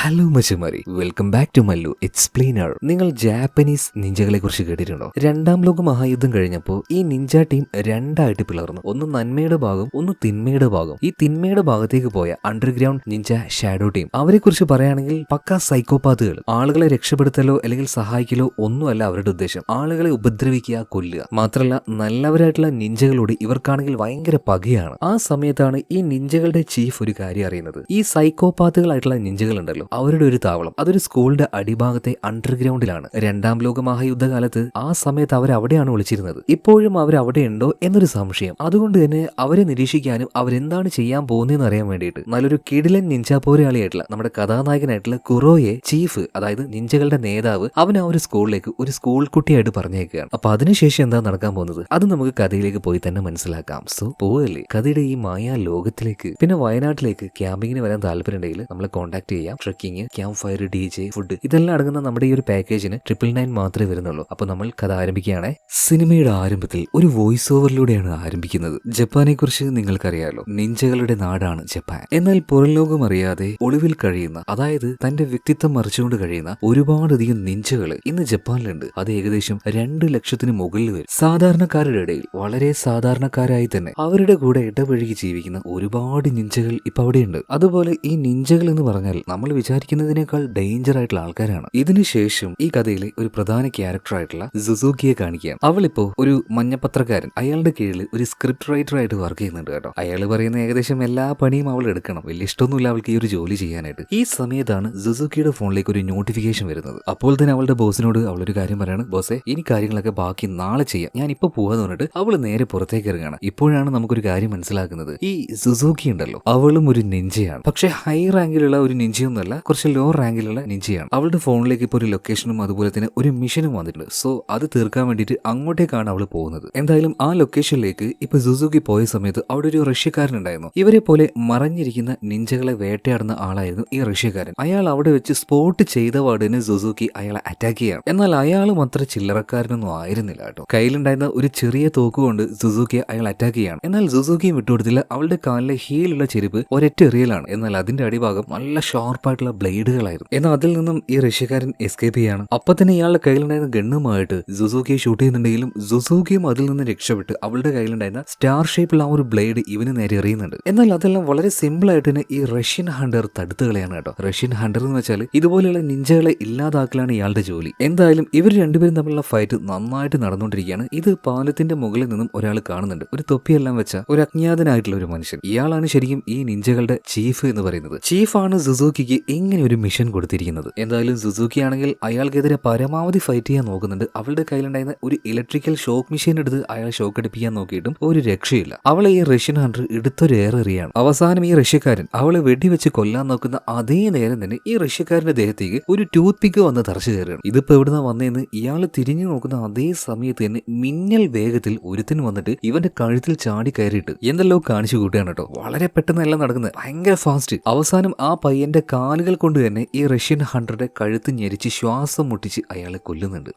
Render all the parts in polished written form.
Hello മച്ചുമാരി, welcome back to Mallu explainer. നിങ്ങൾ Japanese നിഞ്ചകളെ കുറിച്ച് കേട്ടിട്ടുണ്ടോ? രണ്ടാം ലോക മഹായുദ്ധം കഴിഞ്ഞപ്പോൾ ഈ നിഞ്ച ടീം രണ്ടായിട്ട് പിളർന്നു. ഒന്ന് നന്മയുടെ ഭാഗം, ഒന്ന് തിന്മയുടെ ഭാഗം. ഈ തിന്മയുടെ ഭാഗത്തേക്ക് പോയ അണ്ടർഗ്രൗണ്ട് നിഞ്ച ഷാഡോ ടീം, അവരെ കുറിച്ച് പറയുകയാണെങ്കിൽ പക്കാ സൈക്കോപാത്തുകൾ. ആളുകളെ രക്ഷപ്പെടുത്തലോ അല്ലെങ്കിൽ സഹായിക്കലോ ഒന്നുമല്ല അവരുടെ ഉദ്ദേശം. ആളുകളെ ഉപദ്രവിക്കുക, കൊല്ലുക. മാത്രമല്ല നല്ലവരായിട്ടുള്ള നിഞ്ചകളോട് ഇവർക്കാണെങ്കിൽ ഭയങ്കര പകയാണ്. ആ സമയത്താണ് ഈ നിഞ്ചകളുടെ ചീഫ് ഒരു കാര്യം അറിയുന്നത്. ഈ സൈക്കോപാത്തുകളായിട്ടുള്ള നിഞ്ചകളുണ്ടല്ലോ, അവരുടെ ഒരു താവളം അതൊരു സ്കൂളിന്റെ അടിഭാഗത്തെ അണ്ടർഗ്രൗണ്ടിലാണ്. രണ്ടാം ലോക മഹായുദ്ധകാലത്ത് ആ സമയത്ത് അവർ അവിടെയാണ് ഒളിച്ചിരുന്നത്. ഇപ്പോഴും അവർ അവിടെ ഉണ്ടോ എന്നൊരു സംശയം. അതുകൊണ്ട് തന്നെ അവരെ നിരീക്ഷിക്കാനും അവരെന്താണ് ചെയ്യാൻ പോകുന്നതെന്ന് അറിയാൻ വേണ്ടിയിട്ട് നല്ലൊരു കിടിലൻ നിഞ്ച പോരാളിയായിട്ടുള്ള നമ്മുടെ കഥാനായകനായിട്ടുള്ള കുറോയെ ചീഫ്, അതായത് നിഞ്ചകളുടെ നേതാവ്, അവൻ ആ ഒരു സ്കൂളിലേക്ക് ഒരു സ്കൂൾ കുട്ടിയായിട്ട് പറഞ്ഞേക്കുകയാണ്. അപ്പൊ അതിനുശേഷം എന്താ നടക്കാൻ പോകുന്നത് അത് നമുക്ക് കഥയിലേക്ക് പോയി തന്നെ മനസ്സിലാക്കാം. സോ പോവല്ലേ കഥയുടെ ഈ മായാ ലോകത്തിലേക്ക്. പിന്നെ വയനാട്ടിലേക്ക് ക്യാമ്പിങ്ങിന് വരാൻ താല്പര്യമുണ്ടെങ്കിൽ നമ്മളെ കോൺടാക്ട് ചെയ്യാം. Trekking, camp fire, DJ, food ഇതെല്ലാം അടങ്ങുന്ന നമ്മുടെ ഈ ഒരു പാക്കേജിന് 999 മാത്രമേ വരുന്നുള്ളൂ. അപ്പൊ നമ്മൾ കഥ ആരംഭിക്കുകയാണ്. സിനിമയുടെ ആരംഭത്തിൽ ഒരു വോയിസ് ഓവറിലൂടെയാണ് ആരംഭിക്കുന്നത്. ജപ്പാനെ കുറിച്ച് നിങ്ങൾക്കറിയാലോ, നിഞ്ചകളുടെ നാടാണ് ജപ്പാൻ. എന്നാൽ പുറം ലോകം അറിയാതെ ഒളിവിൽ കഴിയുന്ന, അതായത് തന്റെ വ്യക്തിത്വം മറിച്ചുകൊണ്ട് കഴിയുന്ന ഒരുപാടധികം നിഞ്ചകൾ ഇന്ന് ജപ്പാനിലുണ്ട്. അത് ഏകദേശം 2 ലക്ഷത്തിന് മുകളിൽ വരും. സാധാരണക്കാരുടെ ഇടയിൽ വളരെ സാധാരണക്കാരായി തന്നെ അവരുടെ കൂടെ ഇടപഴകി ജീവിക്കുന്ന ഒരുപാട് നിഞ്ചകൾ ഇപ്പൊ അവിടെയുണ്ട്. അതുപോലെ ഈ നിഞ്ചകൾ എന്ന് പറഞ്ഞാൽ നമ്മൾ വിചാരിക്കുന്നതിനേക്കാൾ ഡേഞ്ചർ ആയിട്ടുള്ള ആൾക്കാരാണ്. ഇതിനുശേഷം ഈ കഥയിലെ ഒരു പ്രധാന ക്യാരക്ടർ ആയിട്ടുള്ള സുസുക്കിയെ കാണിക്കാം. അവളിപ്പോ ഒരു മഞ്ഞപ്പത്രക്കാരൻ, അയാളുടെ കീഴിൽ ഒരു സ്ക്രിപ്റ്റ് റൈറ്റർ ആയിട്ട് വർക്ക് ചെയ്യുന്നുണ്ട് കേട്ടോ. അയാൾ പറയുന്ന ഏകദേശം എല്ലാ പണിയും അവൾ എടുക്കണം. വലിയ ഇഷ്ടമൊന്നുമില്ല അവൾക്ക് ഈ ഒരു ജോലി ചെയ്യാനായിട്ട്. ഈ സമയത്താണ് സുസുക്കിയുടെ ഫോണിലേക്ക് ഒരു നോട്ടിഫിക്കേഷൻ വരുന്നത്. അപ്പോൾ തന്നെ അവളുടെ ബോസിനോട് അവളൊരു കാര്യം പറയാണ്, ബോസേ ഇനി കാര്യങ്ങളൊക്കെ ബാക്കി നാളെ ചെയ്യാം, ഞാൻ ഇപ്പൊ പോവാന്ന് പറഞ്ഞിട്ട് അവള് നേരെ പുറത്തേക്ക് ഇറങ്ങുകയാണ്. ഇപ്പോഴാണ് നമുക്കൊരു കാര്യം മനസ്സിലാക്കുന്നത്, ഈ സുസുക്കി ഉണ്ടല്ലോ അവളും ഒരു നിഞ്ചയാണ്. പക്ഷെ ഹൈ റാങ്കിലുള്ള ഒരു നിഞ്ചയൊന്നുമല്ല, കുറച്ച് ലോ റാങ്കിലുള്ള നിഞ്ചയാണ്. അവളുടെ ഫോണിലേക്ക് ഇപ്പോൾ ഒരു ലൊക്കേഷനും അതുപോലെ തന്നെ ഒരു മിഷനും വന്നിട്ടുണ്ട്. സോ അത് തീർക്കാൻ വേണ്ടിയിട്ട് അങ്ങോട്ടേക്കാണ് അവൾ പോകുന്നത്. എന്തായാലും ആ ലൊക്കേഷനിലേക്ക് ഇപ്പൊ സുസുക്കി പോയ സമയത്ത് അവിടെ ഒരു റഷ്യക്കാരൻ ഉണ്ടായിരുന്നു. ഇവരെ പോലെ മറഞ്ഞിരിക്കുന്ന നിഞ്ചകളെ വേട്ടയാടുന്ന ആളായിരുന്നു ഈ റഷ്യക്കാരൻ. അയാൾ അവിടെ വെച്ച് സ്പോട്ട് ചെയ്ത പാടിന് സുസുക്കി അയാളെ അറ്റാക്ക് ചെയ്യാണ്. എന്നാൽ അയാളും അത്ര ചില്ലറക്കാരനൊന്നും ആയിരുന്നില്ല കേട്ടോ. കയ്യിലുണ്ടായിരുന്ന ഒരു ചെറിയ തോക്ക് കൊണ്ട് സുസുക്കിയെ അയാൾ അറ്റാക്ക് ചെയ്യാണ്. എന്നാൽ സുസുക്കിയും വിട്ടുകൊടുത്തില്ല. അവളുടെ കാലിലെ ഹീലുള്ള ചെരുപ്പ് ഒരൊറ്റ എറിയലാണ്. എന്നാൽ അതിന്റെ അടിഭാഗം നല്ല ഷാർപ്പായിട്ടുള്ള ബ്ലേഡുകളായിരുന്നു. എന്നാൽ അതിൽ നിന്നും ഈ റഷ്യക്കാരൻ എസ്കേപ്പ് ചെയ്യാണ്. അപ്പൊ തന്നെ ഇയാളുടെ കയ്യിലുണ്ടായിരുന്ന ഗണ്ണുമായിട്ട് സുസുക്കിയെ ഷൂട്ട് ചെയ്യുന്നുണ്ടെങ്കിലും സുസുക്കിയും അതിൽ നിന്ന് രക്ഷപ്പെട്ട് അവളുടെ കയ്യിലുണ്ടായിരുന്ന സ്റ്റാർ ഷേപ്പിലുള്ള ആ ഒരു ബ്ലേഡ് ഇവന് നേരെ എറിയുന്നുണ്ട്. എന്നാൽ അതെല്ലാം വളരെ സിമ്പിൾ ആയിട്ട് തന്നെ ഈ റഷ്യൻ ഹണ്ടർ തടുത്തു കളയാണ് കേട്ടോ. റഷ്യൻ ഹണ്ടർ എന്ന് വെച്ചാൽ ഇതുപോലെയുള്ള നിഞ്ചകളെ ഇല്ലാതാക്കലാണ് ഇയാളുടെ ജോലി. എന്തായാലും ഇവർ രണ്ടുപേരും തമ്മിലുള്ള ഫൈറ്റ് നന്നായിട്ട് നടന്നുകൊണ്ടിരിക്കുകയാണ്. ഇത് പാലത്തിന്റെ മുകളിൽ നിന്നും ഒരാൾ കാണുന്നുണ്ട്. ഒരു തൊപ്പിയെല്ലാം വെച്ച ഒരു അജ്ഞാതനായിട്ടുള്ള ഒരു മനുഷ്യൻ. ഇയാളാണ് ശരിക്കും ഈ നിഞ്ചകളുടെ ചീഫ് എന്ന് പറയുന്നത്. ചീഫാണ് സുസുക്കിക്ക് ഇങ്ങനെ ഒരു മിഷൻ കൊടുത്തിരിക്കുന്നത്. എന്തായാലും സുസുക്കി ആണെങ്കിൽ അയാൾക്കെതിരെ പരമാവധി ഫൈറ്റ് ചെയ്യാൻ നോക്കുന്നുണ്ട്. അവളുടെ കയ്യിലുണ്ടായിരുന്ന ഒരു ഇലക്ട്രിക്കൽ ഷോക്ക് മെഷീൻ എടുത്ത് അയാളെ ഷോക്ക് അടിപ്പിക്കാൻ നോക്കിയിട്ടും ഒരു രക്ഷയില്ല. അവളെ ഈ റഷ്യൻ ഹണ്ടർ എടുത്തൊരു എറിയാണ്. അവസാനം ഈ റഷ്യക്കാരൻ അവളെ വെടിവെച്ച് കൊല്ലാൻ നോക്കുന്ന അതേ നേരം തന്നെ ഈ റഷ്യക്കാരന്റെ ദേഹത്തേക്ക് ഒരു ടൂത്ത് പിക്ക് വന്ന് തറച്ചു കയറുകയാണ്. ഇതിപ്പോ എവിടുന്ന വന്നതെന്ന് ഇയാൾ തിരിഞ്ഞു നോക്കുന്ന അതേ സമയത്ത് തന്നെ മിന്നൽ വേഗത്തിൽ ഒരുത്തിന് വന്നിട്ട് ഇവന്റെ കഴുത്തിൽ ചാടി കയറിയിട്ട് എന്തെല്ലോ കാണിച്ചു കൂട്ടുകയാണ് കേട്ടോ. വളരെ പെട്ടെന്ന് എല്ലാം നടക്കുന്നത്, ഭയങ്കര ഫാസ്റ്റ്. അവസാനം ആ പയ്യന്റെ കാലുകൾ കൊണ്ട് തന്നെ ഈ റഷ്യൻ ഹണ്ടറുടെ കഴുത്ത് ഞെരിച്ച് ശ്വാസം മുട്ടിച്ച് അയാളെ കൊല്ലുന്നുണ്ട്.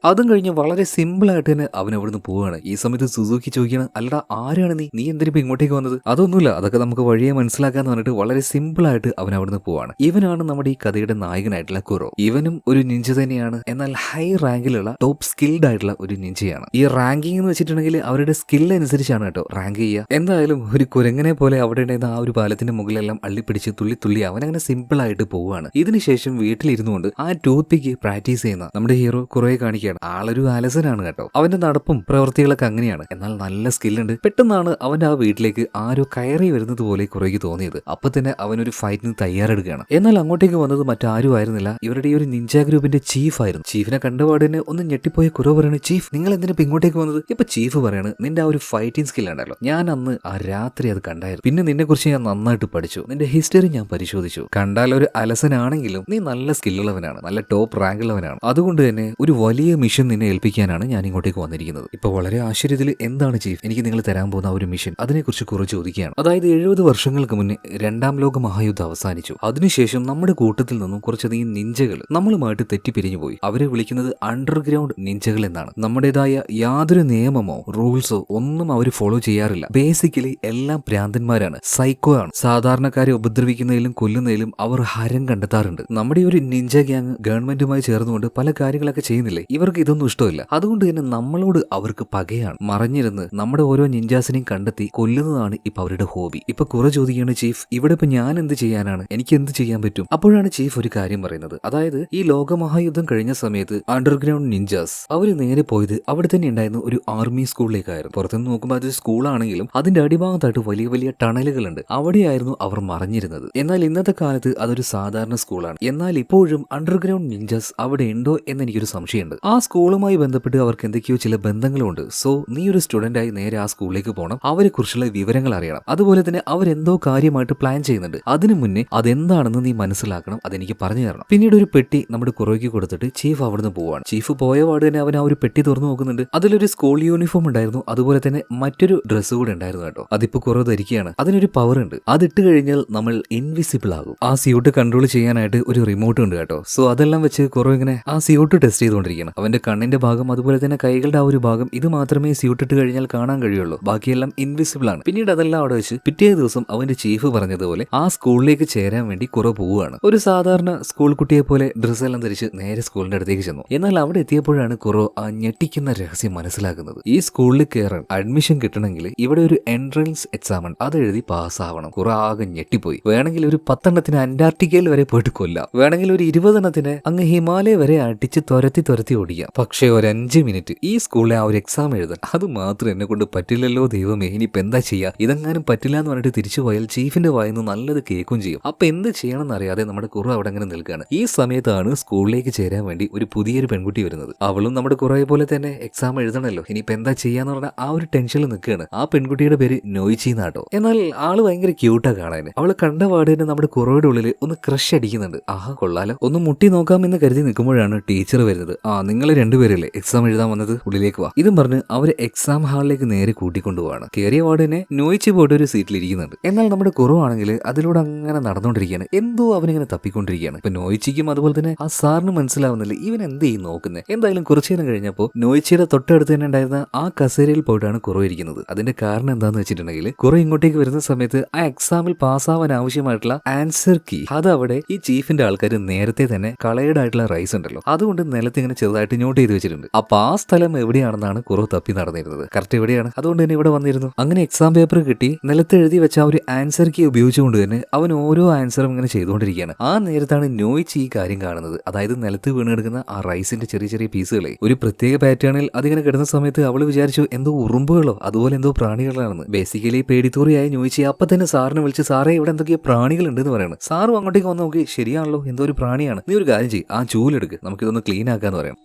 അതും കഴിഞ്ഞ് വളരെ സിമ്പിൾ ആയിട്ട് തന്നെ അവൻ അവിടുന്ന് പോവുകയാണ്. ഈ സമയത്ത് സുസുക്കി ചോദിക്കുകയാണ്, അല്ലടാ ആരാണ് നീ എന്തിനിപ്പോ ഇങ്ങോട്ടേക്ക് വന്നത്? അതൊന്നുമില്ല, അതൊക്കെ നമുക്ക് വഴിയെ മനസ്സിലാക്കാന്ന് പറഞ്ഞിട്ട് വളരെ സിമ്പിൾ ആയിട്ട് അവൻ അവിടുന്ന് പോവാണ്. ഇവനാണ് നമ്മുടെ ഈ കഥയുടെ നായകനായിട്ടുള്ള കുറോ. ഇവനും ഒരു നിഞ്ച തന്നെയാണ്, എന്നാൽ ഹൈ റാങ്കിലുള്ള ടോപ്പ് സ്കിൽഡ് ആയിട്ടുള്ള ഒരു നിഞ്ചയാണ്. ഈ റാങ്കിങ് എന്ന് വെച്ചിട്ടുണ്ടെങ്കിൽ അവരുടെ സ്കിൽ അനുസരിച്ചാണ് കേട്ടോ റാങ്ക് ചെയ്യുക. എന്തായാലും ഒരു കുരങ്ങനെ പോലെ അവിടെ ഉണ്ടായിരുന്ന ആ ഒരു പാലത്തിന്റെ മുകളിലെല്ലാം അള്ളിപ്പിടിച്ച് തുള്ളി അവൻ അങ്ങനെ സിമ്പിൾ ആയിട്ട് പോവുകയാണ്. ഇതിനുശേഷം വീട്ടിലിരുന്നുകൊണ്ട് ആ ടൂത്ത് പിക്ക് പ്രാക്ടീസ് ചെയ്യുന്ന നമ്മുടെ ഹീറോ കുറേ കാണിക്കുക. ആളൊരു ആലസനാണ് കേട്ടോ. അവന്റെ നടപ്പും പ്രവൃത്തികളൊക്കെ അങ്ങനെയാണ്, എന്നാൽ നല്ല സ്കില്ലുണ്ട്. പെട്ടെന്നാണ് അവന്റെ ആ വീട്ടിലേക്ക് ആരോ കയറി വരുന്നത് പോലെ കുറേക്ക് തോന്നിയത്. അപ്പൊ തന്നെ അവനൊരു ഫൈറ്റിന് തയ്യാറെടുക്കുകയാണ്. എന്നാൽ അങ്ങോട്ടേക്ക് വന്നത് മറ്റാരും ആയിരുന്നില്ല, ഇവരുടെ ഈ ഒരു നിഞ്ച ഗ്രൂപ്പിന്റെ ചീഫ് ആയിരുന്നു. ചീഫിനെ കണ്ടപാട് തന്നെ ഒന്ന് ഞെട്ടിപ്പോയ കുറോ പറയാണ്, ചീഫ് നിങ്ങൾ എന്തിനാ ഇങ്ങോട്ടേക്ക് വന്നത്? ഇപ്പൊ ചീഫ് പറയാണ്, നിന്റെ ആ ഒരു ഫൈറ്റിംഗ് സ്കിൽ ഉണ്ടല്ലോ, ഞാൻ അന്ന് ആ രാത്രി അത് കണ്ടായിരുന്നു. പിന്നെ നിന്നെ കുറിച്ച് ഞാൻ നന്നായിട്ട് പഠിച്ചു, നിന്റെ ഹിസ്റ്ററി ഞാൻ പരിശോധിച്ചു. കണ്ടാൽ ഒരു അലസനാണെങ്കിലും നീ നല്ല സ്കില്ലുള്ളവനാണ്, നല്ല ടോപ്പ് റാങ്ക് ഉള്ളവനാണ്. അതുകൊണ്ട് തന്നെ ഒരു വലിയ മിഷൻ നിന്നെ ഏൽപ്പിക്കാനാണ് ഞാൻ ഇങ്ങോട്ടേക്ക് വന്നിരിക്കുന്നത്. ഇപ്പൊ വളരെ ആശ്ചര്യത്തിൽ എന്താണ് ചീഫ് എനിക്ക് നിങ്ങൾ തരാൻ പോകുന്ന ഒരു മിഷൻ, അതിനെക്കുറിച്ച് കുറെ ചോദിക്കുകയാണ്. അതായത് 70 വർഷങ്ങൾക്ക് മുന്നേ രണ്ടാം ലോക മഹായുദ്ധം അവസാനിച്ചു. അതിനുശേഷം നമ്മുടെ കൂട്ടത്തിൽ നിന്നും കുറച്ചധികം നിഞ്ചകൾ നമ്മളുമായിട്ട് തെറ്റിപ്പിരിഞ്ഞു പോയി. അവരെ വിളിക്കുന്നത് അണ്ടർഗ്രൗണ്ട് നിഞ്ചകൾ എന്നാണ്. നമ്മുടേതായ യാതൊരു നിയമമോ റൂൾസോ ഒന്നും അവർ ഫോളോ ചെയ്യാറില്ല. ബേസിക്കലി എല്ലാം ഭ്രാന്തന്മാരാണ്, സൈക്കോ ആണ്. സാധാരണക്കാരെ ഉപദ്രവിക്കുന്നതിലും കൊല്ലുന്നതിലും അവർ ഹരം കണ്ടെത്താറുണ്ട്. നമ്മുടെ ഒരു നിഞ്ച ഗ്യാങ് ഗവൺമെന്റുമായി ചേർന്നുകൊണ്ട് പല കാര്യങ്ങളൊക്കെ ചെയ്യുന്നില്ലേ, ഇവർക്ക് ഇതൊന്നും ഇഷ്ടമില്ല. അതുകൊണ്ട് തന്നെ നമ്മളോട് അവർക്ക് പകയാണ്. മറഞ്ഞിരുന്ന് നമ്മുടെ ഓരോ നിഞ്ചാസിനെയും കണ്ടെത്തി കൊല്ലുന്നതാണ് ഇപ്പൊ അവരുടെ ഹോബി. ഇപ്പൊ കുറെ ചോദിക്കുകയാണ് ചീഫ്, ഇവിടെ ഇപ്പൊ ഞാൻ എന്ത് ചെയ്യാനാണ്, എനിക്ക് എന്ത് ചെയ്യാൻ പറ്റും? അപ്പോഴാണ് ചീഫ് ഒരു കാര്യം പറയുന്നത്. അതായത് ഈ ലോകമഹായുദ്ധം കഴിഞ്ഞ സമയത്ത് അണ്ടർഗ്രൗണ്ട് നിഞ്ചാസ് അവര് നേരെ പോയത് അവിടെ തന്നെ ഉണ്ടായിരുന്ന ഒരു ആർമി സ്കൂളിലേക്കായിരുന്നു. പുറത്തുനിന്ന് നോക്കുമ്പോൾ അത് സ്കൂളാണെങ്കിലും അതിന്റെ അടിഭാഗത്തായിട്ട് വലിയ വലിയ ടണലുകളുണ്ട്. അവിടെയായിരുന്നു അവർ മറഞ്ഞിരുന്നത്. എന്നാൽ ഇന്നത്തെ കാലത്ത് അതൊരു സാധാരണ സ്കൂളാണ്. എന്നാൽ ഇപ്പോഴും അണ്ടർഗ്രൗണ്ട് നിഞ്ചാസ് അവിടെ ഉണ്ടോ എന്ന് എനിക്കൊരു സംശയമുണ്ട്. ആ സ്കൂളുമായി ബന്ധപ്പെട്ട് അവർക്ക് എന്തൊക്കെയോ ചില ബന്ധങ്ങളുണ്ട്. സോ നീ ഒരു സ്റ്റുഡന്റ് ആയി നേരെ ആ സ്കൂളിലേക്ക് പോകണം, അവരെ കുറിച്ചുള്ള വിവരങ്ങൾ അറിയണം. അതുപോലെ തന്നെ അവരെന്തോ കാര്യമായിട്ട് പ്ലാൻ ചെയ്യുന്നുണ്ട്. അതിനു മുന്നേ അതെന്താണെന്ന് നീ മനസ്സിലാക്കണം, അതെനിക്ക് പറഞ്ഞു തരണം. പിന്നീട് ഒരു പെട്ടി നമ്മുടെ കുറയ്ക്ക് കൊടുത്തിട്ട് ചീഫ് അവിടുന്ന് പോവാണ്. ചീഫ് പോയ പാട് തന്നെ അവൻ ആ ഒരു പെട്ടി തുറന്നു നോക്കുന്നുണ്ട്. അതിലൊരു സ്കൂൾ യൂണിഫോം ഉണ്ടായിരുന്നു, അതുപോലെ തന്നെ മറ്റൊരു ഡ്രസ്സ് കൂടെ ഉണ്ടായിരുന്നു കേട്ടോ. അതിപ്പോ കുറവ് ധരിക്കുകയാണ്. അതിനൊരു പവർ ഉണ്ട്, അതിട്ട് കഴിഞ്ഞാൽ നമ്മൾ ഇൻവിസിബിൾ ആകും. ആ സ്യൂട്ട് കൺട്രോൾ ചെയ്യാനായിട്ട് ഒരു റിമോട്ട് ഉണ്ട് കേട്ടോ. സോ അതെല്ലാം വെച്ച് കുറവ് ഇങ്ങനെ ആ സ്യൂട്ട് ടെസ്റ്റ് ചെയ്തുകൊണ്ടിരിക്കണം. അവന്റെ കണ്ണിന്റെ ഭാഗം അതുപോലെ തന്നെ കൈകളുടെ ആ ഒരു ഭാഗം ഇത് മാത്രമേ സ്യൂട്ട് ഇട്ട് കഴിഞ്ഞാൽ കാണാൻ കഴിയുള്ളൂ, ബാക്കിയെല്ലാം ഇൻവിസിബിൾ ആണ്. പിന്നീട് അതെല്ലാം അവിടെ വെച്ച് പിറ്റേ ദിവസം അവന്റെ ചീഫ് പറഞ്ഞതുപോലെ ആ സ്കൂളിലേക്ക് ചേരാൻ വേണ്ടി കുറവ് പോവുകയാണ്. ഒരു സാധാരണ സ്കൂൾ കുട്ടിയെ പോലെ ഡ്രസ്സ് എല്ലാം ധരിച്ച് നേരെ സ്കൂളിന്റെ അടുത്തേക്ക് ചെന്നു. എന്നാൽ അവിടെ എത്തിയപ്പോഴാണ് കുറവ് ആ ഞെട്ടിക്കുന്ന രഹസ്യം മനസ്സിലാക്കുന്നത്. ഈ സ്കൂളിൽ കയറാൻ അഡ്മിഷൻ കിട്ടണമെങ്കിൽ ഇവിടെ ഒരു എൻട്രൻസ് എക്സാം ഉണ്ട്, അത് എഴുതി പാസ്സാവണം. കുറെ ആകെ ഞെട്ടിപ്പോയി. വേണമെങ്കിൽ ഒരു 10 എണ്ണത്തിന് അന്റാർട്ടിക്കയിൽ വരെ പോയിട്ട് കൊല്ലാം, വേണമെങ്കിൽ ഒരു 20 എണ്ണത്തിന് അങ്ങ് ഹിമാലയ വരെ അടിച്ച് തുരത്തി ഓടിക്കാം. പക്ഷേ ഒരു 5 മിനിറ്റ് ഈ സ്കൂളിലെ ആ ഒരു എക്സാം എഴുതാൻ അത് മാത്രം എന്നെ കൊണ്ട് പറ്റില്ലല്ലോ ദൈവമേ, ഇനിയിപ്പോ എന്താ ചെയ്യാ? ഇതെങ്ങാനും പറ്റില്ല എന്ന് പറഞ്ഞിട്ട് തിരിച്ചു പോയാൽ ചീഫിന്റെ വായിന്ന് നല്ലത് കേൾക്കും ചെയ്യും. അപ്പൊ എന്ത് ചെയ്യണം എന്നറിയാതെ നമ്മുടെ കുറവ് അവിടെ അങ്ങനെ നിൽക്കുകയാണ്. ഈ സമയത്താണ് സ്കൂളിലേക്ക് ചേരാൻ വേണ്ടി ഒരു പുതിയൊരു പെൺകുട്ടി വരുന്നത്. അവളും നമ്മുടെ കുറേ പോലെ തന്നെ എക്സാം എഴുതണല്ലോ, ഇനിയിപ്പോ എന്താ ചെയ്യാന്ന് പറഞ്ഞാൽ ആ ഒരു ടെൻഷനിൽ നിൽക്കുകയാണ്. ആ പെൺകുട്ടിയുടെ പേര് നോയിച്ചി നാട്ടോ. എന്നാൽ ആള് ഭയങ്കര ക്യൂട്ടാ കാണാൻ. അവള് കണ്ട പാട് തന്നെ നമ്മുടെ കുറയുടെ ഉള്ളിൽ ഒന്ന് ക്രഷ് അടിക്കുന്നുണ്ട്. ആഹാ കൊള്ളാലോ, ഒന്ന് മുട്ടി നോക്കാമെന്ന് കരുതി നിൽക്കുമ്പോഴാണ് ടീച്ചർ വരുന്നത്. ആ നിങ്ങൾ രണ്ടുപേരല്ലേ എക്സാം എഴുതാൻ വന്നത്, ഉള്ളിലേക്ക് വാ. ഇതും പറഞ്ഞ് അവര് എക്സാം ഹാളിലേക്ക് നേരെ കൂട്ടിക്കൊണ്ടുപോവാണ്. കയറിയ പാട് തന്നെ നോയിച്ചി പോയിട്ട് ഒരു സീറ്റിൽ ഇരിക്കുന്നുണ്ട്. എന്നാൽ നമ്മുടെ കുറവാണെങ്കിൽ അതിലൂടെ അങ്ങനെ നടന്നുകൊണ്ടിരിക്കുകയാണ്. എന്തോ അവനിങ്ങനെ തപ്പിക്കൊണ്ടിരിക്കുകയാണ്. ഇപ്പൊ നോയിച്ചിക്കും അതുപോലെ തന്നെ ആ സാറിന് മനസ്സിലാവുന്നില്ല ഇവൻ എന്ത് ചെയ്യും നോക്കുന്നത്. എന്തായാലും കുറച്ചു നേരം കഴിഞ്ഞപ്പോൾ നോയിച്ചിയുടെ തൊട്ടടുത്ത് തന്നെ ഉണ്ടായിരുന്ന ആ കസേരയിൽ പോയിട്ടാണ് കുറവ് ഇരിക്കുന്നത്. അതിന്റെ കാരണം എന്താന്ന് വെച്ചിട്ടുണ്ടെങ്കിൽ കുറവ് ഇങ്ങോട്ടേക്ക് വരുന്ന സമയത്ത് ആ എക്സാമിൽ പാസ്സാവാൻ ആവശ്യമായിട്ടുള്ള ആൻസർ കീ അത് അവിടെ ഈ ചീഫിന്റെ ആൾക്കാർ നേരത്തെ തന്നെ കളേർഡ് ആയിട്ടുള്ള റൈസ് ഉണ്ടല്ലോ, അതുകൊണ്ട് നിലത്ത് ഇങ്ങനെ ചെറുതായിട്ട് നോട്ട് ചെയ്ത് വെച്ചിട്ടുണ്ട്. അപ്പൊ ആ സ്ഥലം എവിടെയാണെന്നാണ് കുറവ് തപ്പി നടന്നിരുന്നത്. കറക്റ്റ് എവിടെയാണ്, അതുകൊണ്ട് തന്നെ ഇവിടെ വന്നിരുന്നു. അങ്ങനെ എക്സാം പേപ്പർ കിട്ടി, നിലത്ത് എഴുതി വെച്ച ആ ഒരു ആൻസർ കീ ഉപയോഗിച്ചുകൊണ്ട് തന്നെ അവൻ ഓരോ ആൻസറും ഇങ്ങനെ ചെയ്തുകൊണ്ടിരിക്കുകയാണ്. ആ നേരത്താണ് നോയിച്ച് ഈ കാര്യം കാണുന്നത്. അതായത് നിലത്ത് വീണ് കിടക്കുന്ന ആ റൈസിന്റെ ചെറിയ ചെറിയ പീസുകളെ ഒരു പ്രത്യേക പാറ്റേണിൽ അതിങ്ങനെ കിടന്ന സമയത്ത് അവള് വിചാരിച്ചു എന്തോ ഉറുമ്പുകളോ അതുപോലെ എന്തോ പ്രാണികളാണെന്ന്. ബേസിക്കലി പേടിത്തൂറിയായി നോയിച്ച് അപ്പൊ തന്നെ സാറിനെ വിളിച്ച് സാറേ ഇവിടെ എന്തൊക്കെയോ പ്രാണികൾ ഉണ്ടെന്ന് പറയണം. സാറും അങ്ങോട്ടേക്ക് വന്ന് നോക്കി, ശരിയാണല്ലോ എന്തോ ഒരു പ്രാണിയാണ്, നീ ഒരു കാര്യം ചെയ്യും ആ ചൂലെടുക്ക്, നമുക്കിതൊന്ന് ക്ലീൻ ആക്കാന്ന് പറയാം.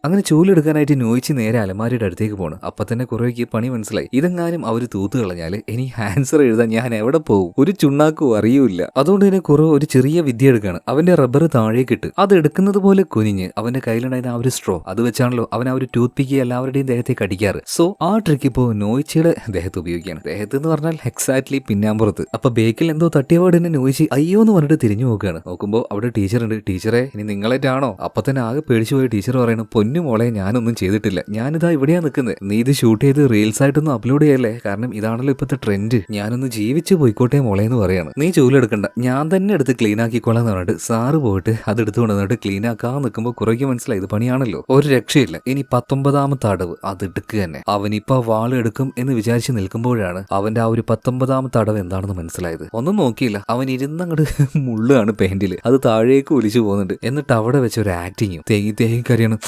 അങ്ങനെ ചൂലെടുക്കാനായിട്ട് നോയിച്ച് നേരെ അലമാരിയുടെ അടുത്തേക്ക് പോകണം. അപ്പൊ തന്നെ കുറേക്ക് പണി മനസ്സിലായി. ഇതെങ്ങാനും അവര് തൂത്ത് കളഞ്ഞാല് ഇനി ആൻസർ എഴുതാൻ ഞാൻ എവിടെ പോകും, ഒരു ചുണ്ണാക്കും അറിയൂല. അതുകൊണ്ട് തന്നെ കുറവ് ഒരു ചെറിയ വിദ്യ എടുക്കുകയാണ്. അവന്റെ റബ്ബർ താഴേക്ക് ഇട്ട് അത് എടുക്കുന്നത് പോലെ കുനിഞ്ഞ് അവന്റെ കയ്യിലുണ്ടായിരുന്ന ആ ഒരു സ്ട്രോ അത് വെച്ചാണല്ലോ അവൻ ആ ഒരു ടൂത്ത് പിക്ക് എല്ലാവരുടെയും ദേഹത്തേക്ക് അടിക്കാറ്. സോ ആ ട്രിക്ക് ഇപ്പോൾ നോയിച്ചിയുടെ ദേഹത്ത് ഉപയോഗിക്കുകയാണ്. ദേഹത്ത് എന്ന് പറഞ്ഞാൽ എക്സാക്ട്ലി പിന്നാമ്പുറത്ത്. അപ്പൊ ബേക്കിൽ എന്തോ തട്ടിയപാട് തന്നെ നോയിച്ച് അയ്യോ എന്ന് പറഞ്ഞിട്ട് തിരിഞ്ഞു നോക്കുകയാണ്. നോക്കുമ്പോൾ അവിടെ ടീച്ചർ ഉണ്ട്. ടീച്ചറെ ഇനി നിങ്ങളായിട്ടാണോ? അപ്പൊ തന്നെ ആകെ പേടിച്ചു പോയ ടീച്ചർ പറയണം, മോളെ ഞാനൊന്നും ചെയ്തിട്ടില്ല, ഞാനിതാ ഇവിടെയാ നിൽക്കുന്നത്, നീ ഇത് ഷൂട്ട് ചെയ്ത് റീൽസ് ആയിട്ടൊന്നും അപ്ലോഡ് ചെയ്യല്ലേ, കാരണം ഇതാണല്ലോ ഇപ്പോഴത്തെ ട്രെൻഡ്, ഞാനൊന്ന് ജീവിച്ച് പോയിക്കോട്ടെ മോളെ എന്ന് പറയാണ്. നീ ചൂലെടുക്കണ്ട, ഞാൻ തന്നെ എടുത്ത് ക്ലീൻ ആക്കിക്കോളാന്ന് പറഞ്ഞിട്ട് സാറ് പോയിട്ട് അത് എടുത്തുകൊണ്ട് വന്നിട്ട് ക്ലീൻ ആക്കാൻ നിൽക്കുമ്പോൾ കുറേക്ക് മനസ്സിലായി ഇത് പണിയാണല്ലോ, ഒരു രക്ഷയില്ല, ഇനി 19ാമത്തെ അടവ് അത് എടുക്കുക തന്നെ. അവനിപ്പോ വാള് എടുക്കും എന്ന് വിചാരിച്ച് നിൽക്കുമ്പോഴാണ് അവന്റെ ആ ഒരു 19ാമത്തെ അടവ് എന്താണെന്ന് മനസ്സിലായത്. ഒന്നും നോക്കിയില്ല, അവൻ ഇരുന്നങ്ങോട്ട് മുള്ളുകയാണ് പെയിന്റില്, അത് താഴേക്ക് ഒലിച്ചു പോകുന്നുണ്ട്. എന്നിട്ട് അവിടെ വെച്ച ഒരു ആക്ടിങ്ങും തേങ്ങി കറിയാണ്.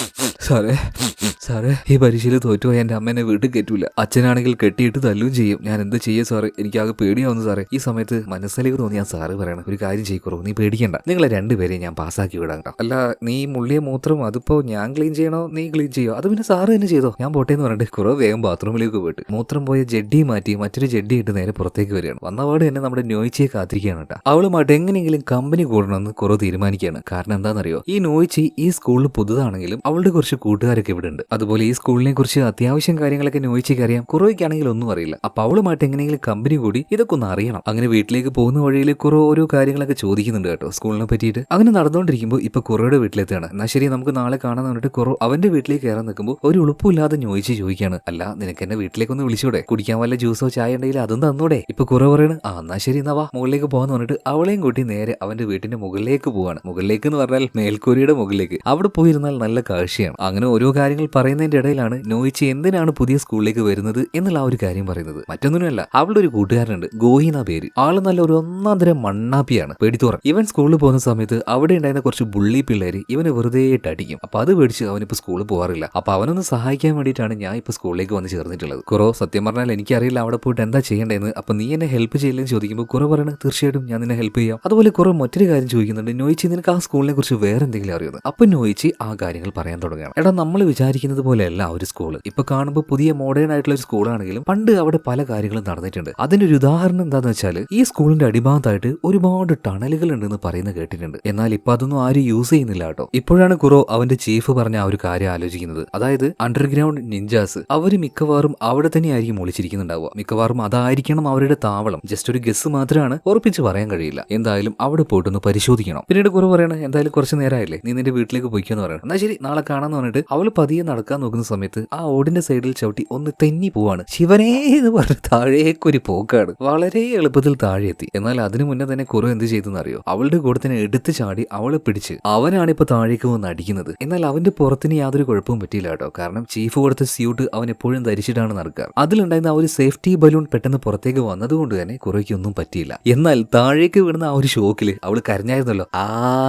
സാറേ ഈ പരീക്ഷയിൽ തോറ്റുപോയി എന്റെ അമ്മേനെ വീട്ടിൽ കയറ്റൂല, അച്ഛനാണെങ്കിൽ കെട്ടിയിട്ട് തല്ലും ചെയ്യും, ഞാൻ എന്ത് ചെയ്യും സാറേ, എനിക്കാകെ പേടിയാവുന്നു സാറേ. ഈ സമയത്ത് മനസ്സിലേക്ക് തോന്നി ഞാൻ സാറ് പറയണം, ഒരു കാര്യം ചെയ്യിക്കുറോ, നീ പേടിക്കണ്ട, നിങ്ങളെ രണ്ടുപേരെയും ഞാൻ പാസ്സാക്കി വിടാം കേട്ടോ. അല്ല നീ മുള്ളിയ മൂത്രം അതിപ്പോ ഞാൻ ക്ലീൻ ചെയ്യണോ നീ ക്ലീൻ ചെയ്യോ? അത് പിന്നെ സാറ് തന്നെ ചെയ്തോ, ഞാൻ പോട്ടെ എന്ന് പറഞ്ഞിട്ട് കുറേ വേഗം ബാത്റൂമിലേക്ക് പോയിട്ട് മൂത്രം പോയ ജഡ്ഡി മാറ്റി മറ്റൊരു ജഡ്ഡി ഇട്ട് നേരെ പുറത്തേക്ക് വരികയാണ്. വന്നപാട് തന്നെ നമ്മുടെ നോയിച്ചിയെ കാത്തിരിക്കുകയാണ് കേട്ടോ. അവളുമായിട്ട് എങ്ങനെയെങ്കിലും കമ്പനി കൂടണമെന്ന് കുറേ തീരുമാനിക്കുകയാണ്. കാരണം എന്താണെന്നറിയോ, ഈ നോയിച്ചി ഈ സ്കൂളിൽ പുതുതാണെങ്കിലും അവളുടെ കുറച്ച് കൂട്ടുകാരൊക്കെ ഇവിടെ ഉണ്ട്. അതുപോലെ ഈ സ്കൂളിനെ കുറിച്ച് അത്യാവശ്യം കാര്യങ്ങളൊക്കെ നോയിച്ചേക്ക് അറിയാം. കുറോയ്ക്കാണെങ്കിൽ ഒന്നും അറിയില്ല. അപ്പൊ അവളുമായിട്ട് എങ്ങനെയെങ്കിലും കമ്പനി കൂടി ഇതൊക്കെ ഒന്ന് അറിയണം. അങ്ങനെ വീട്ടിലേക്ക് പോകുന്ന വഴിയിൽ കുറോ ഓരോ കാര്യങ്ങളൊക്കെ ചോദിക്കുന്നുണ്ട് കേട്ടോ സ്കൂളിനെ പറ്റിയിട്ട്. അങ്ങനെ നടന്നുകൊണ്ടിരിക്കുമ്പോൾ ഇപ്പൊ കുറോയുടെ വീട്ടിലെത്താണ്. എന്നാ ശരി നമുക്ക് നാളെ കാണാൻ പറഞ്ഞിട്ട് കുറോ അവന്റെ വീട്ടിലേക്ക് കയറാൻ നിൽക്കുമ്പോൾ ഒരു ഉളുപ്പില്ലാതെ ചോദിക്കുകയാണ്, അല്ല നിനക്ക് എന്നെ വീട്ടിലേക്കൊന്ന് വിളിച്ചൂടെ, കുടിക്കാൻ വല്ല ജ്യൂസോ ചായ ഉണ്ടെങ്കിൽ അതും തന്നൂടെ. ഇപ്പൊ കുറോ പറയണ് എന്നാ ശരി എന്നാ വാ മുകളിലേക്ക് പോകാന്ന് പറഞ്ഞിട്ട് അവളെയും കൂട്ടി നേരെ അവന്റെ വീട്ടിന്റെ മുകളിലേക്ക് പോവാണ്. മുകളിലേക്ക് എന്ന് പറഞ്ഞാൽ മേൽക്കൂരയുടെ മുകളിലേക്ക്. അവിടെ പോയിരുന്നാൽ നല്ല കാഴ്ചയാണ്. അങ്ങനെ ഓരോ കാര്യങ്ങൾ പറയുന്നതിന്റെ ഇടയിലാണ് നോയിച്ചി എന്തിനാണ് പുതിയ സ്കൂളിലേക്ക് വരുന്നത് എന്നുള്ള ആ ഒരു കാര്യം പറയുന്നത്. മറ്റൊന്നിനുമല്ല, അവളുടെ ഒരു കൂട്ടുകാരനുണ്ട്, ഗോയി എന്ന പേര്. ആള് നല്ല ഒരു ഒന്നാം തരം മണ്ണാപ്പിയാണ്, പേടിത്തോറൻ. ഇവൻ സ്കൂളിൽ പോകുന്ന സമയത്ത് അവിടെ ഉണ്ടായിരുന്ന കുറച്ച് ബുള്ളി പിള്ളേര് ഇവന് വെറുതെ അടിക്കും. അപ്പൊ അത് പേടിച്ച് അവനിപ്പോ സ്കൂളിൽ പോകാറില്ല. അപ്പൊ അവനൊന്ന് സഹായിക്കാൻ വേണ്ടിയിട്ടാണ് ഞാൻ ഇപ്പൊ സ്കൂളിലേക്ക് വന്ന് ചേർന്നിട്ടുള്ളത്. കുറോ സത്യം പറഞ്ഞാൽ എനിക്കറിയില്ല അവിടെ പോയിട്ട് എന്താ ചെയ്യേണ്ടതെന്ന്. അപ്പൊ നീ എന്നെ ഹെൽപ്പ് ചെയ്യില്ലെന്ന് ചോദിക്കുമ്പോൾ കുറോ പറയണ തീർച്ചയായിട്ടും ഞാൻ നിന്നെ ഹെൽപ്പ് ചെയ്യാം. അതുപോലെ കുറോ മറ്റൊരു കാര്യം ചോദിക്കുന്നുണ്ട്, നോയിച്ചി നിനക്ക് ആ സ്കൂളിനെ കുറിച്ച് വേറെ എന്തെങ്കിലും അറിയുന്നത്? അപ്പൊ നോയിച്ചി ആ കാര്യങ്ങൾ പറയാൻ തുടങ്ങുകയാണ്. എടാ നമ്മൾ വിചാരിക്കുന്നത് പോലെയല്ല ഒരു സ്കൂള്. ഇപ്പൊ കാണുമ്പോൾ പുതിയ മോഡേൺ ആയിട്ടുള്ള ഒരു സ്കൂളാണെങ്കിലും പണ്ട് അവിടെ പല കാര്യങ്ങളും നടന്നിട്ടുണ്ട്. അതിന്റെ ഒരു ഉദാഹരണം എന്താന്ന് വെച്ചാൽ ഈ സ്കൂളിന്റെ അടിഭാഗത്തായിട്ട് ഒരുപാട് ടണലുകൾ ഉണ്ടെന്ന് പറയുന്നത് കേട്ടിട്ടുണ്ട്. എന്നാൽ ഇപ്പൊ അതൊന്നും ആരും യൂസ് ചെയ്യുന്നില്ല കേട്ടോ. ഇപ്പോഴാണ് കുറോ അവന്റെ ചീഫ് പറഞ്ഞ ആ ഒരു കാര്യം ആലോചിക്കുന്നത്. അതായത് അണ്ടർഗ്രൗണ്ട് നിഞ്ചാസ് അവര് മിക്കവാറും അവിടെ തന്നെ ആയിരിക്കും ഒളിച്ചിരിക്കുന്നുണ്ടാവുക. മിക്കവാറും അതായിരിക്കണം അവരുടെ താവളം. ജസ്റ്റ് ഒരു ഗസ് മാത്രമാണ്, ഉറപ്പിച്ച് പറയാൻ കഴിയില്ല. എന്തായാലും അവിടെ പോയിട്ടൊന്ന് പരിശോധിക്കണം. പിന്നീട് കുറവ് പറയണേ, എന്തായാലും കുറച്ച് നേരമായില്ലേ, നീ നിന്റെ വീട്ടിലേക്ക് പോയിക്കാന്ന് പറയണം. എന്നാൽ ശരി നാളെ കാണാന്ന് പറഞ്ഞിട്ട് അവള് പതിയെ നടക്കാൻ നോക്കുന്ന സമയത്ത് ആ ഓടിന്റെ സൈഡിൽ ചവിട്ടി ഒന്ന് തെന്നി പോവാണ്. ശിവനേ എന്ന് പറഞ്ഞ് താഴേക്കൊരു പോക്കാണ്. വളരെ എളുപ്പത്തിൽ താഴെ എത്തി. എന്നാൽ അതിനു മുന്നേ തന്നെ കുറവ് എന്ത് ചെയ്തെന്ന് അറിയോ? അവളുടെ കൂടെ തന്നെ എടുത്ത് ചാടി അവളെ പിടിച്ച് അവനാണ് ഇപ്പൊ താഴേക്ക് വന്ന് അടിക്കുന്നത്. എന്നാൽ അവന്റെ പുറത്തിന് യാതൊരു കുഴപ്പവും പറ്റിയില്ല കേട്ടോ. കാരണം ചീഫ് കൊടുത്ത സ്യൂട്ട് അവൻ എപ്പോഴും ധരിച്ചിട്ടാണ് നടക്കാറ്. അതിലുണ്ടായിരുന്ന ആ ഒരു സേഫ്റ്റി ബലൂൺ പെട്ടെന്ന് പുറത്തേക്ക് വന്നതുകൊണ്ട് തന്നെ കുറയ്ക്കൊന്നും പറ്റിയില്ല. എന്നാൽ താഴേക്ക് വീണുന്ന ആ ഒരു ഷോക്കില് അവള് കരഞ്ഞായിരുന്നല്ലോ,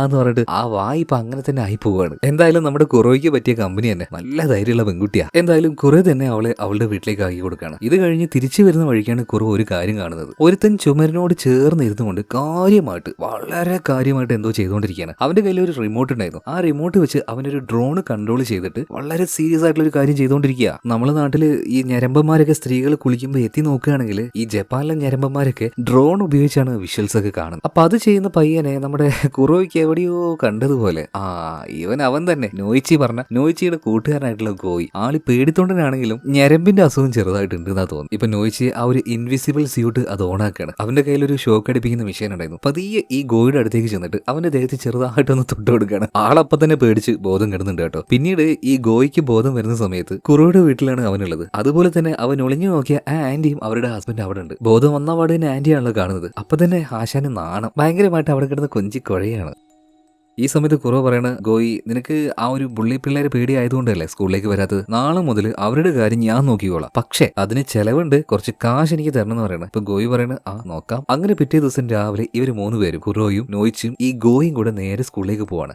എന്ന് പറഞ്ഞിട്ട് ആ വായി ഇപ്പൊ അങ്ങനെ തന്നെ ആയി പോവാണ്. എന്തായാലും നമ്മുടെ കുറോയ്ക്ക് പറ്റിയ കമ്പനി തന്നെ നല്ല ധൈര്യമുള്ള പെൺകുട്ടിയാ. എന്തായാലും കുറെ തന്നെ അവളെ അവളുടെ വീട്ടിലേക്ക് ആക്കി കൊടുക്കുകയാണ്. ഇത് കഴിഞ്ഞ് തിരിച്ചു വരുന്ന വഴിക്കാണ് കുറവ് ഒരു കാര്യം കാണുന്നത്. ഒരുത്തൻ ചുമരിനോട് ചേർന്ന് ഇരുന്നുകൊണ്ട് വളരെ കാര്യമായിട്ട് എന്തോ ചെയ്തുകൊണ്ടിരിക്കുകയാണ്. അവന്റെ കയ്യിൽ ഒരു റിമോട്ട് ഉണ്ടായിരുന്നു. ആ റിമോട്ട് വെച്ച് അവനൊരു ഡ്രോൺ കൺട്രോൾ ചെയ്തിട്ട് വളരെ സീരിയസ് ആയിട്ടുള്ള ഒരു കാര്യം ചെയ്തുകൊണ്ടിരിക്കുക. നമ്മളെ നാട്ടില് ഈ ഞരമ്പന്മാരൊക്കെ സ്ത്രീകൾ കുളിക്കുമ്പോൾ എത്തി നോക്കുകയാണെങ്കിൽ ഈ ജപ്പാനിലെ ഞരമ്പന്മാരൊക്കെ ഡ്രോൺ ഉപയോഗിച്ചാണ് വിഷ്വൽസ് ഒക്കെ കാണുന്നത്. അപ്പൊ അത് ചെയ്യുന്ന പയ്യനെ നമ്മുടെ കുറോയ്ക്ക് എവിടെയോ കണ്ടതുപോലെ അവൻ തന്നെ നോയിച്ചിയുടെ കൂട്ടുകാരനായിട്ടുള്ള ഗോയി. ആളി പേടിത്തൊണ്ടനാണെങ്കിലും ഞരമ്പിന്റെ അസുഖം ചെറുതായിട്ടുണ്ട് എന്നാ തോന്നുന്നു. ഇപ്പൊ നോയിച്ചി ആ ഒരു ഇൻവിസിബിൾ സ്യൂട്ട് അത് ഓണാക്കാണ്. അവന്റെ കയ്യിൽ ഒരു ഷോക്ക് അടിപ്പിക്കുന്ന മെഷീൻ ഉണ്ടായിരുന്നു. പതിയെ ഈ ഗോയുടെ അടുത്തേക്ക് ചെന്നിട്ട് അവന്റെ ദേഹത്ത് ചെറുതായിട്ടൊന്ന് തൊട്ട് കൊടുക്കുകയാണ്. ആളപ്പം തന്നെ പേടിച്ച് ബോധം കിടന്നുണ്ട് കേട്ടോ. പിന്നീട് ഈ ഗോയ്ക്ക് ബോധം വരുന്ന സമയത്ത് കുറോയുടെ വീട്ടിലാണ് അവനുള്ളത്. അതുപോലെ തന്നെ അവൻ ഒളിഞ്ഞു നോക്കിയ ആ ആന്റിയും അവരുടെ ഹസ്ബൻഡ് അവിടെ ഉണ്ട്. ബോധം വന്ന പാട് തന്നെ ആന്റിയാണല്ലോ കാണുന്നത്. അപ്പൊ തന്നെ ആശാന് നാണം ഭയങ്കരമായിട്ട് അവിടെ കിടന്ന് കൊഞ്ചി കുഴയാണ്. ഈ സമയത്ത് കുറവ് പറയണ, ഗോയി നിനക്ക് ആ ഒരു ബുള്ളി പിള്ളേരെ പേടിയായതുകൊണ്ടല്ലേ സ്കൂളിലേക്ക് വരാത്തത്? നാളെ മുതൽ അവരുടെ കാര്യം ഞാൻ നോക്കിക്കോളാം, പക്ഷെ അതിന് ചെലവുണ്ട്, കുറച്ച് കാശ് എനിക്ക് തരണം എന്ന് പറയണ. ഇപ്പൊ ഗോയി പറയണ നോക്കാം. അങ്ങനെ പിറ്റേ ദിവസം രാവിലെ ഇവര് 3 പേരും കുറോയും നോയിച്ചും ഈ ഗോയും കൂടെ നേരെ സ്കൂളിലേക്ക് പോവാണ്.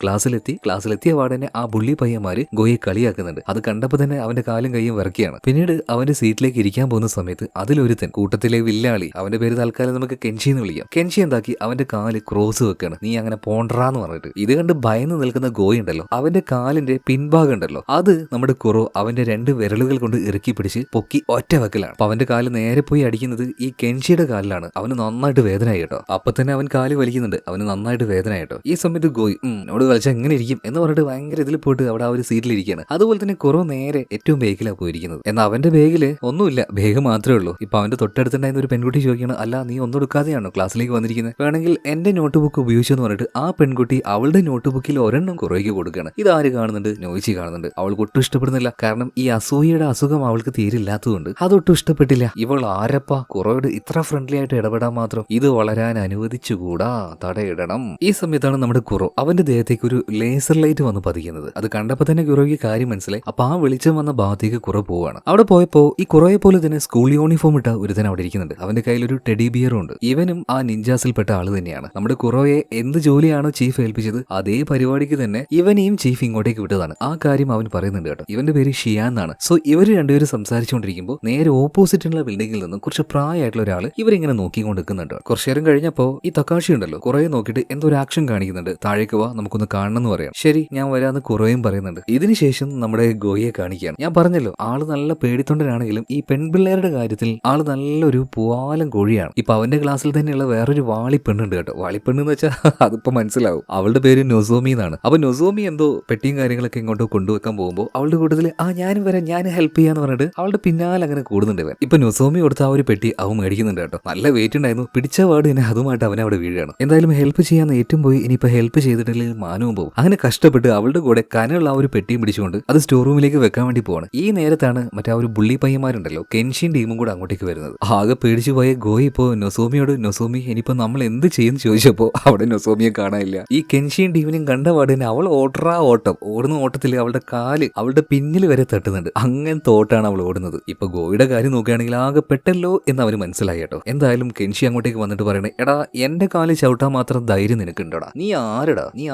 ക്ലാസ്സിലെത്തിയ പാടന്നെ ആ ബുള്ളി പയ്യന്മാര് ഗോയെ കളിയാക്കുന്നുണ്ട്. അത് കണ്ടപ്പോ തന്നെ അവന്റെ കാലും കൈയും വിറക്കുകയാണ്. പിന്നീട് അവന്റെ സീറ്റിലേക്ക് ഇരിക്കാൻ പോകുന്ന സമയത്ത് അതിലൊരുത്തൻ കൂട്ടത്തിലെ വില്ലാളി, അവന്റെ പേര് തൽക്കാലം നമുക്ക് കെൻഷി എന്ന് വിളിക്കാം. കെൻഷി എന്താക്കി അവന്റെ കാല് ക്രോസ് വെക്കാണ്. നീ അങ്ങനെ പോണ്ടാ എന്ന് പറഞ്ഞിട്ട്. ഇത് കണ്ട് ഭയന്ന് നിൽക്കുന്ന ഗോയി ഉണ്ടല്ലോ, അവന്റെ കാലിന്റെ പിൻഭാഗം ഉണ്ടല്ലോ, അത് നമ്മുടെ കുറോ അവന്റെ 2 വിരലുകൾ കൊണ്ട് ഇറുക്കി പിടിച്ച് പൊക്കി ഒറ്റ വെക്കലാണ്. അപ്പൊ അവന്റെ കാല് നേരെ പോയി അടിക്കുന്നത് ഈ കെൻഷിയുടെ കാലിലാണ്. അവന് നന്നായിട്ട് വേദനയായി കേട്ടോ. അപ്പൊ തന്നെ അവൻ കാല് വലിക്കുന്നുണ്ട്, അവന് നന്നായിട്ട് വേദന കേട്ടോ. ഈ സമയത്ത് ഗോയി എന്നോട് കളിച്ചാൽ എങ്ങനെ ഇരിക്കും എന്ന് പറഞ്ഞിട്ട് ഭയങ്കര ഇതിൽ പോയിട്ട് അവിടെ ആ ഒരു സീറ്റിലിരിക്കുകയാണ്. അതുപോലെ തന്നെ കുറോ നേരെ ഏറ്റവും ബേഗിലാണ് പോയിരിക്കുന്നത്. എന്നാൽ അവന്റെ ബേഗില് ഒന്നുമില്ല, ബേഗ് മാത്രമേ ഉള്ളൂ. ഇപ്പൊ അവന്റെ തൊട്ടടുത്തുണ്ടായിരുന്ന ഒരു പെൺകുട്ടി ചോദിക്കണം, അല്ല നീ ഒന്നും എടുക്കാതെയാണോ ക്ലാസ്സിലേക്ക് വന്നിരിക്കുന്നത്? വേണമെങ്കിൽ എന്റെ നോട്ട് ബുക്ക് ഉപയോഗിച്ചെന്ന് പറഞ്ഞിട്ട് ആ പെൺകുട്ടി അവളുടെ നോട്ട് ബുക്കിൽ ഒരെണ്ണം കുറേക്ക് കൊടുക്കുകയാണ്. ഇതാര് കാണുന്നുണ്ട്? നോയിച്ചി കാണുന്നുണ്ട്. അവൾക്ക് ഒട്ടും ഇഷ്ടപ്പെടുന്നില്ല. കാരണം ഈ അസൂയയുടെ അസുഖം അവൾക്ക് തീരില്ലാത്തതുകൊണ്ട് അതൊട്ടും ഇഷ്ടപ്പെട്ടില്ല. ഇവൾ ആരപ്പാ കുറോയോട് ഇത്ര ഫ്രണ്ട്ലി ആയിട്ട് ഇടപെടാൻ മാത്രം? ഇത് വളരാൻ അനുവദിച്ചുകൂടാ, തടയിടണം. ഈ സമയത്താണ് നമ്മുടെ കുറോ അവന്റെ ദേഹത്തേക്ക് ഒരു ലേസർ ലൈറ്റ് വന്ന് പതിക്കുന്നത്. അത് കണ്ടപ്പോ തന്നെ കുറോയ്ക്ക് കാര്യം മനസ്സിലായി. അപ്പൊ ആ വെളിച്ചം വന്ന ഭാഗത്തേക്ക് കുറോ പോവാണ്. അവിടെ പോയപ്പോ ഈ കുറോയെ പോലെ തന്നെ സ്കൂൾ യൂണിഫോം ഇട്ട ഒരുത്തൻ അവിടെ ഇരിക്കുന്നുണ്ട്. അവന്റെ കയ്യിൽ ഒരു ടെഡി ബിയറും ഉണ്ട്. ഇവനും ആ നിഞ്ചാസിൽപ്പെട്ട ആള് തന്നെയാണ്. നമ്മുടെ കുറോയെ എന്ത് ജോലിയാണോ ചീഫ് ഏൽപ്പിച്ചത് അതേ പരിപാടിക്ക് തന്നെ ഇവനെയും ചീഫ് ഇങ്ങോട്ടേക്ക് വിട്ടതാണ്. ആ കാര്യം അവൻ പറയുന്നുണ്ട് കേട്ടോ. ഇവന്റെ പേര് ഷിയാൻ എന്നാണ്. സോ ഇവര് രണ്ടുപേരും സംസാരിച്ചുകൊണ്ടിരിക്കുമ്പോൾ നേരെ ഓപ്പോസിറ്റുള്ള ബിൽഡിംഗിൽ നിന്ന് കുറച്ച് പ്രായമായിട്ടുള്ള ഒരാൾ ഇവരിങ്ങനെ നോക്കിക്കൊണ്ട് നിൽക്കുന്നുണ്ട്. കുറച്ചു നേരം കഴിഞ്ഞപ്പോ ഈ തക്കാഷി ഉണ്ടല്ലോ കുറേ നോക്കിയിട്ട് എന്തോ ഒരു ആക്ഷൻ കാണിക്കുന്നുണ്ട്. താഴേക്ക് വാ, നമുക്കൊന്ന് കാണണം എന്ന് പറയാം. ശരി ഞാൻ വരാന്ന് കുറേയും പറയുന്നുണ്ട്. ഇതിനുശേഷം നമ്മുടെ ഗോയെ കാണിക്കുകയാണ്. ഞാൻ പറഞ്ഞല്ലോ ആള് നല്ല പേടിത്തൊണ്ടനാണെങ്കിലും ഈ പെൺപിള്ളേരുടെ കാര്യത്തിൽ ആള് നല്ലൊരു പൂവാലം കോഴിയാണ്. ഇപ്പൊ അവന്റെ ക്ലാസ്സിൽ തന്നെയുള്ള വേറൊരു വാളിപ്പെണ്ണുണ്ട് കേട്ടോ. വാളിപ്പെണ്ണെന്ന് വെച്ചാൽ അതിപ്പോ മനസ്സിലാവും. ഉണ്ടാവും. അവളുടെ പേര് നൊസോമി എന്നാണ്. അപ്പൊ നൊസോമി എന്തോ പെട്ടിയും കാര്യങ്ങളൊക്കെ ഇങ്ങോട്ട് കൊണ്ടുവെക്കാൻ പോകുമ്പോൾ അവളുടെ കൂട്ടത്തിൽ ഞാനും വരാം, ഞാൻ ഹെൽപ്പ് ചെയ്യാന്ന് പറഞ്ഞിട്ട് അവളുടെ പിന്നാലെ അങ്ങനെ കൂടുന്നുണ്ട് ഇവൻ. ഇപ്പൊ നൊസോമി കൊടുത്ത ആ ഒരു പെട്ടി അവൻ മേടിക്കുന്നുണ്ട് കേട്ടോ. നല്ല വെയിറ്റ് ഉണ്ടായിരുന്നു. പിടിച്ച പാട് തന്നെ അതുമായിട്ട് അവനെ അവിടെ വീഴാണ്. എന്തായാലും ഹെൽപ്പ് ചെയ്യാൻ ഏറ്റവും പോയി ഇനിയിപ്പോ ഹെൽപ്പ് ചെയ്തിട്ടില്ലെങ്കിൽ മാനവും പോകും. അങ്ങനെ കഷ്ടപ്പെട്ട് അവളുടെ കൂടെ കനമുള്ള ആ ഒരു പെട്ടിയും പിടിച്ചുകൊണ്ട് അത് സ്റ്റോർ റൂമിലേക്ക് വെക്കാൻ വേണ്ടി പോവാണ്. ഈ നേരത്താണ് മറ്റേ ആ ഒരു ബുള്ളി പയ്യന്മാരുണ്ടല്ലോ, കെൻഷിൻ ടീമും കൂടെ അങ്ങോട്ടേക്ക് വരുന്നത്. ആകെ പേടിച്ചു പോയ ഗോയി ഇപ്പോ നൊസോമിയോട് നൊസോമി ഇനിയിപ്പോ നമ്മൾ എന്ത് ചെയ്യുന്നു ചോദിച്ചപ്പോ അവിടെ നൊസോമിയെ കാണാനില്ല. ഈ കെൻഷിൻ ടീമിനും കണ്ട പാട് തന്നെ അവൾ ഓടുന്ന ഓട്ടത്തിൽ അവളുടെ കാല് അവളുടെ പിന്നിൽ വരെ തട്ടുന്നുണ്ട്. അങ്ങനത്തെ ഓട്ടാണ് അവൾ ഓടുന്നത്. ഇപ്പൊ ഗോയുടെ കാര്യം നോക്കുകയാണെങ്കിൽ ആകെ പെട്ടല്ലോ എന്ന് അവന് മനസ്സിലായി കേട്ടോ. എന്തായാലും കെൻഷി അങ്ങോട്ടേക്ക് വന്നിട്ട് പറയണേ, എടാ എന്റെ കാല് ചവിട്ടാൻ മാത്രം ധൈര്യം നിനക്കുണ്ടോടാ, നീ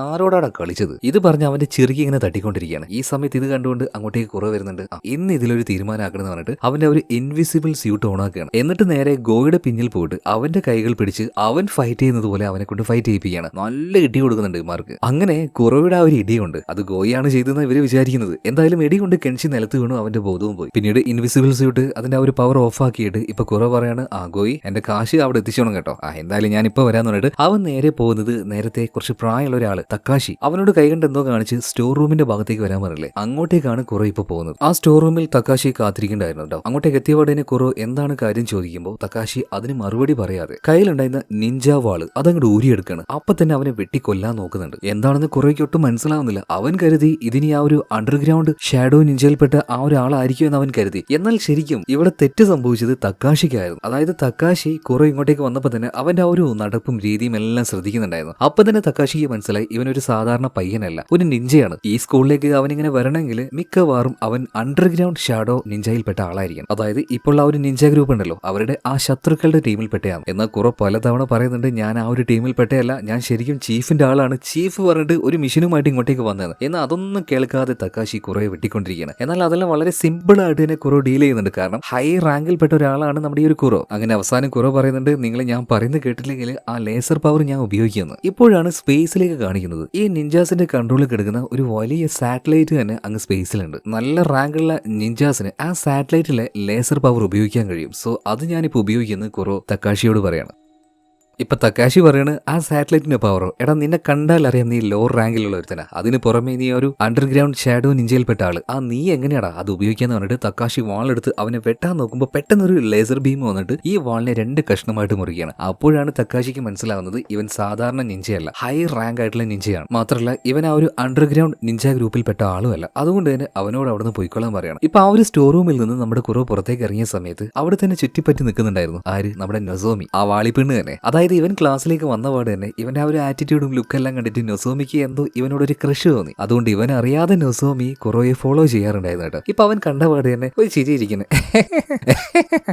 ആരോടാടാ കളിച്ചത്? ഇത് പറഞ്ഞ് അവന്റെ ചെറുക്കി ഇങ്ങനെ തട്ടിക്കൊണ്ടിരിക്കുകയാണ്. ഈ സമയത്ത് ഇത് കണ്ടുകൊണ്ട് അങ്ങോട്ടേക്ക് കുറവ് വരുന്നുണ്ട്. ഇന്ന് ഇതിലൊരു തീരുമാനമാക്കണമെന്ന് പറഞ്ഞിട്ട് അവന്റെ ഒരു ഇൻവിസിബിൾ സ്യൂട്ട് ഓണാക്കുകയാണ്. എന്നിട്ട് നേരെ ഗോയുടെ പിന്നിൽ പോയിട്ട് അവന്റെ കൈകൾ പിടിച്ച് അവൻ ഫൈറ്റ് ചെയ്യുന്നത് പോലെ അവനെ കൊണ്ട് ഫൈറ്റ് ചെയ്യിപ്പിക്കുകയാണ്. നല്ല ഇടി കൊടുക്കുന്നുണ്ട് ഇമാർക്ക്. അങ്ങനെ കുറവിടെ ആ ഒരു ഇടിയുണ്ട്. അത് ഗോയാണ് ചെയ്തെന്ന് ഇവര് വിചാരിക്കുന്നത്. എന്തായാലും ഇടി കൊണ്ട് കെൻഷി നിലത്ത് വീണു, അവന്റെ ബോധവും പോയി. പിന്നീട് ഇൻവിസിബിൾ സ്യൂട്ട് അതിന്റെ ആ ഒരു പവർ ഓഫ് ആക്കിയിട്ട് ഇപ്പൊ കുറവ് പറയാണ്, ഗോയി എന്റെ കാശ് അവിടെ എത്തിച്ചോണം കേട്ടോ. എന്തായാലും ഞാൻ ഇപ്പൊ വരാന്ന് പറഞ്ഞിട്ട് അവൻ നേരെ പോകുന്നത് നേരത്തെ കുറച്ച് പ്രായമുള്ള ഒരാള് തക്കാശി അവനോട് കൈകണ്ട് എന്തോ കാണിച്ച് സ്റ്റോർ റൂമിന്റെ ഭാഗത്തേക്ക് വരാൻ പറഞ്ഞില്ലേ, അങ്ങോട്ടേക്കാണ് കുറവ് ഇപ്പൊ പോകുന്നത്. ആ സ്റ്റോർ റൂമിൽ തക്കാശി കാത്തിരിക്കണ്ടായിരുന്നു കേട്ടോ. അങ്ങോട്ടേക്ക് എത്തിയപാടേനെ കുറവ് എന്താണ് കാര്യം ചോദിക്കുമ്പോൾ തക്കാശി അതിന് മറുപടി പറയാതെ കയ്യിലുണ്ടായിരുന്ന നിഞ്ച വാള് അതങ്ങോട്ട് ഊരിയെടുക്കാണ്. അപ്പൊ തന്നെ അവനെ വെട്ടിക്കൊല്ലാൻ നോക്കുന്നുണ്ട്. എന്താണെന്ന് കുറേക്ക് ഒട്ടും മനസ്സിലാവുന്നില്ല. അവൻ കരുതി ഇതിനി ആ ഒരു അണ്ടർഗ്രൗണ്ട് ഷാഡോ നിഞ്ചയിൽപ്പെട്ട ആ ഒരാളായിരിക്കും എന്ന് അവൻ കരുതി. എന്നാൽ ശരിക്കും ഇവിടെ തെറ്റ് സംഭവിച്ചത് തക്കാശിക്കായിരുന്നു. അതായത് തക്കാശി കുറെ ഇങ്ങോട്ടേക്ക് വന്നപ്പോൾ തന്നെ അവന്റെ ആ ഒരു നടപ്പും രീതിയും എല്ലാം ശ്രദ്ധിക്കുന്നുണ്ടായിരുന്നു. അപ്പൊ തന്നെ തക്കാശിക്ക് മനസ്സിലായി ഇവനൊരു സാധാരണ പയ്യനല്ല, ഒരു നിഞ്ചയാണ്. ഈ സ്കൂളിലേക്ക് അവനിങ്ങനെ വരണമെങ്കിൽ മിക്കവാറും അവൻ അണ്ടർഗ്രൗണ്ട് ഷാഡോ നിഞ്ചയിൽപ്പെട്ട ആളായിരിക്കും. അതായത് ഇപ്പോൾ ആ ഒരു നിഞ്ച ഗ്രൂപ്പ് ഉണ്ടല്ലോ, അവരുടെ ആ ശത്രുക്കളുടെ ടീമിൽപ്പെട്ടയാണ്. എന്നാൽ കുറെ പലതവണ പറയുന്നുണ്ട് ഞാൻ ആ ഒരു ടീമിൽപ്പെട്ടയല്ല, ഞാൻ ശരിക്കും ചീഫിന്റെ ആളാണ്, ചീഫ് പറഞ്ഞിട്ട് ഒരു മിഷനുമായിട്ട് ഇങ്ങോട്ടേക്ക് വന്നത്. എന്നാൽ അതൊന്നും കേൾക്കാതെ തക്കാശി കുറെ വെട്ടിക്കൊണ്ടിരിക്കുകയാണ്. എന്നാൽ അതെല്ലാം വളരെ സിമ്പിൾ ആയിട്ട് തന്നെ കുറോ ഡീൽ ചെയ്യുന്നുണ്ട്. കാരണം ഹൈ റാങ്കിൽപ്പെട്ട ഒരാളാണ് നമ്മുടെ ഈ ഒരു കുറോ. അങ്ങനെ അവസാനം കുറോ പറയുന്നുണ്ട്, നിങ്ങൾ ഞാൻ പറയുന്നത് കേട്ടില്ലെങ്കിൽ ആ ലേസർ പവർ ഞാൻ ഉപയോഗിക്കുന്നത്. ഇപ്പോഴാണ് സ്പേസിലേക്ക് കാണിക്കുന്നത്. ഈ നിഞ്ചാസിന്റെ കൺട്രോളിൽ കിടക്കുന്ന ഒരു വലിയ സാറ്റലൈറ്റ് തന്നെ അങ്ങ് സ്പേസിലുണ്ട്. നല്ല റാങ്കുള്ള നിഞ്ചാസിന് ആ സാറ്റലൈറ്റിലെ ലേസർ പവർ ഉപയോഗിക്കാൻ കഴിയും. സോ അത് ഞാനിപ്പോൾ ഉപയോഗിക്കുന്നത് കുറോ തക്കാശിയോട് പറയാണ്. ഇപ്പൊ തക്കാശി പറയാണ്, ആ സാറ്റലൈറ്റിന്റെ പവറോ, എടാ നിന്നെ കണ്ടാൽ അറിയാം നീ ലോ റാങ്കിലുള്ള ഒരുത്തനാ, അതിന് പുറമെ നീ ഒരു അണ്ടർഗ്രൗണ്ട് ഷാഡോ നിഞ്ചയിൽപ്പെട്ട ആള്, നീ എങ്ങനെയാടാ അത് ഉപയോഗിക്കാന്ന് പറഞ്ഞിട്ട് തക്കാശി വാളെടുത്ത് അവനെ വെട്ടാൻ നോക്കുമ്പോൾ പെട്ടെന്നൊരു ലേസർ ബീം വന്നിട്ട് ഈ വാളിനെ 2 കഷ്ണമായിട്ട് മുറിക്കുകയാണ്. അപ്പോഴാണ് തക്കാശിക്ക് മനസ്സിലാവുന്നത് ഇവൻ സാധാരണ നിഞ്ചയല്ല, ഹൈ റാങ്ക് ആയിട്ടുള്ള നിഞ്ചയാണ്. മാത്രമല്ല ഇവൻ ആ ഒരു അണ്ടർഗ്രൗണ്ട് നിഞ്ച ഗ്രൂപ്പിൽപ്പെട്ട ആളുമല്ല. അതുകൊണ്ട് തന്നെ അവനോട് അവിടെ നിന്ന് പോയിക്കൊള്ളാൻ പറയണം. ഇപ്പൊ ആ ഒരു സ്റ്റോർ റൂമിൽ നിന്ന് നമ്മുടെ കുറവ് പുറത്തേക്ക് ഇറങ്ങിയ സമയത്ത് അവിടെ തന്നെ ചുറ്റിപ്പറ്റി നിൽക്കുന്നുണ്ടായിരുന്നു ആര്, നമ്മുടെ നൊസോമി, ആ വാളിപ്പെണ്ണ് തന്നെ. അതായത് ഇവൻ ക്ലാസ്സിലേക്ക് വന്ന പാട് തന്നെ ഇവന്റെ ആ ഒരു ആറ്റിറ്റ്യൂഡും ലുക്കെല്ലാം കണ്ടിട്ട് നൊസോമിക്ക് എന്തോ ഇവനോടൊരു ക്രഷ് തോന്നി. അതുകൊണ്ട് ഇവൻ അറിയാതെ നൊസോമി കുറോയെ ഫോളോ ചെയ്യാറുണ്ടായിരുന്നു കേട്ടോ. ഇപ്പൊ അവൻ കണ്ട പാട് തന്നെ ഒരു ചിരിയിരിക്കുന്നത്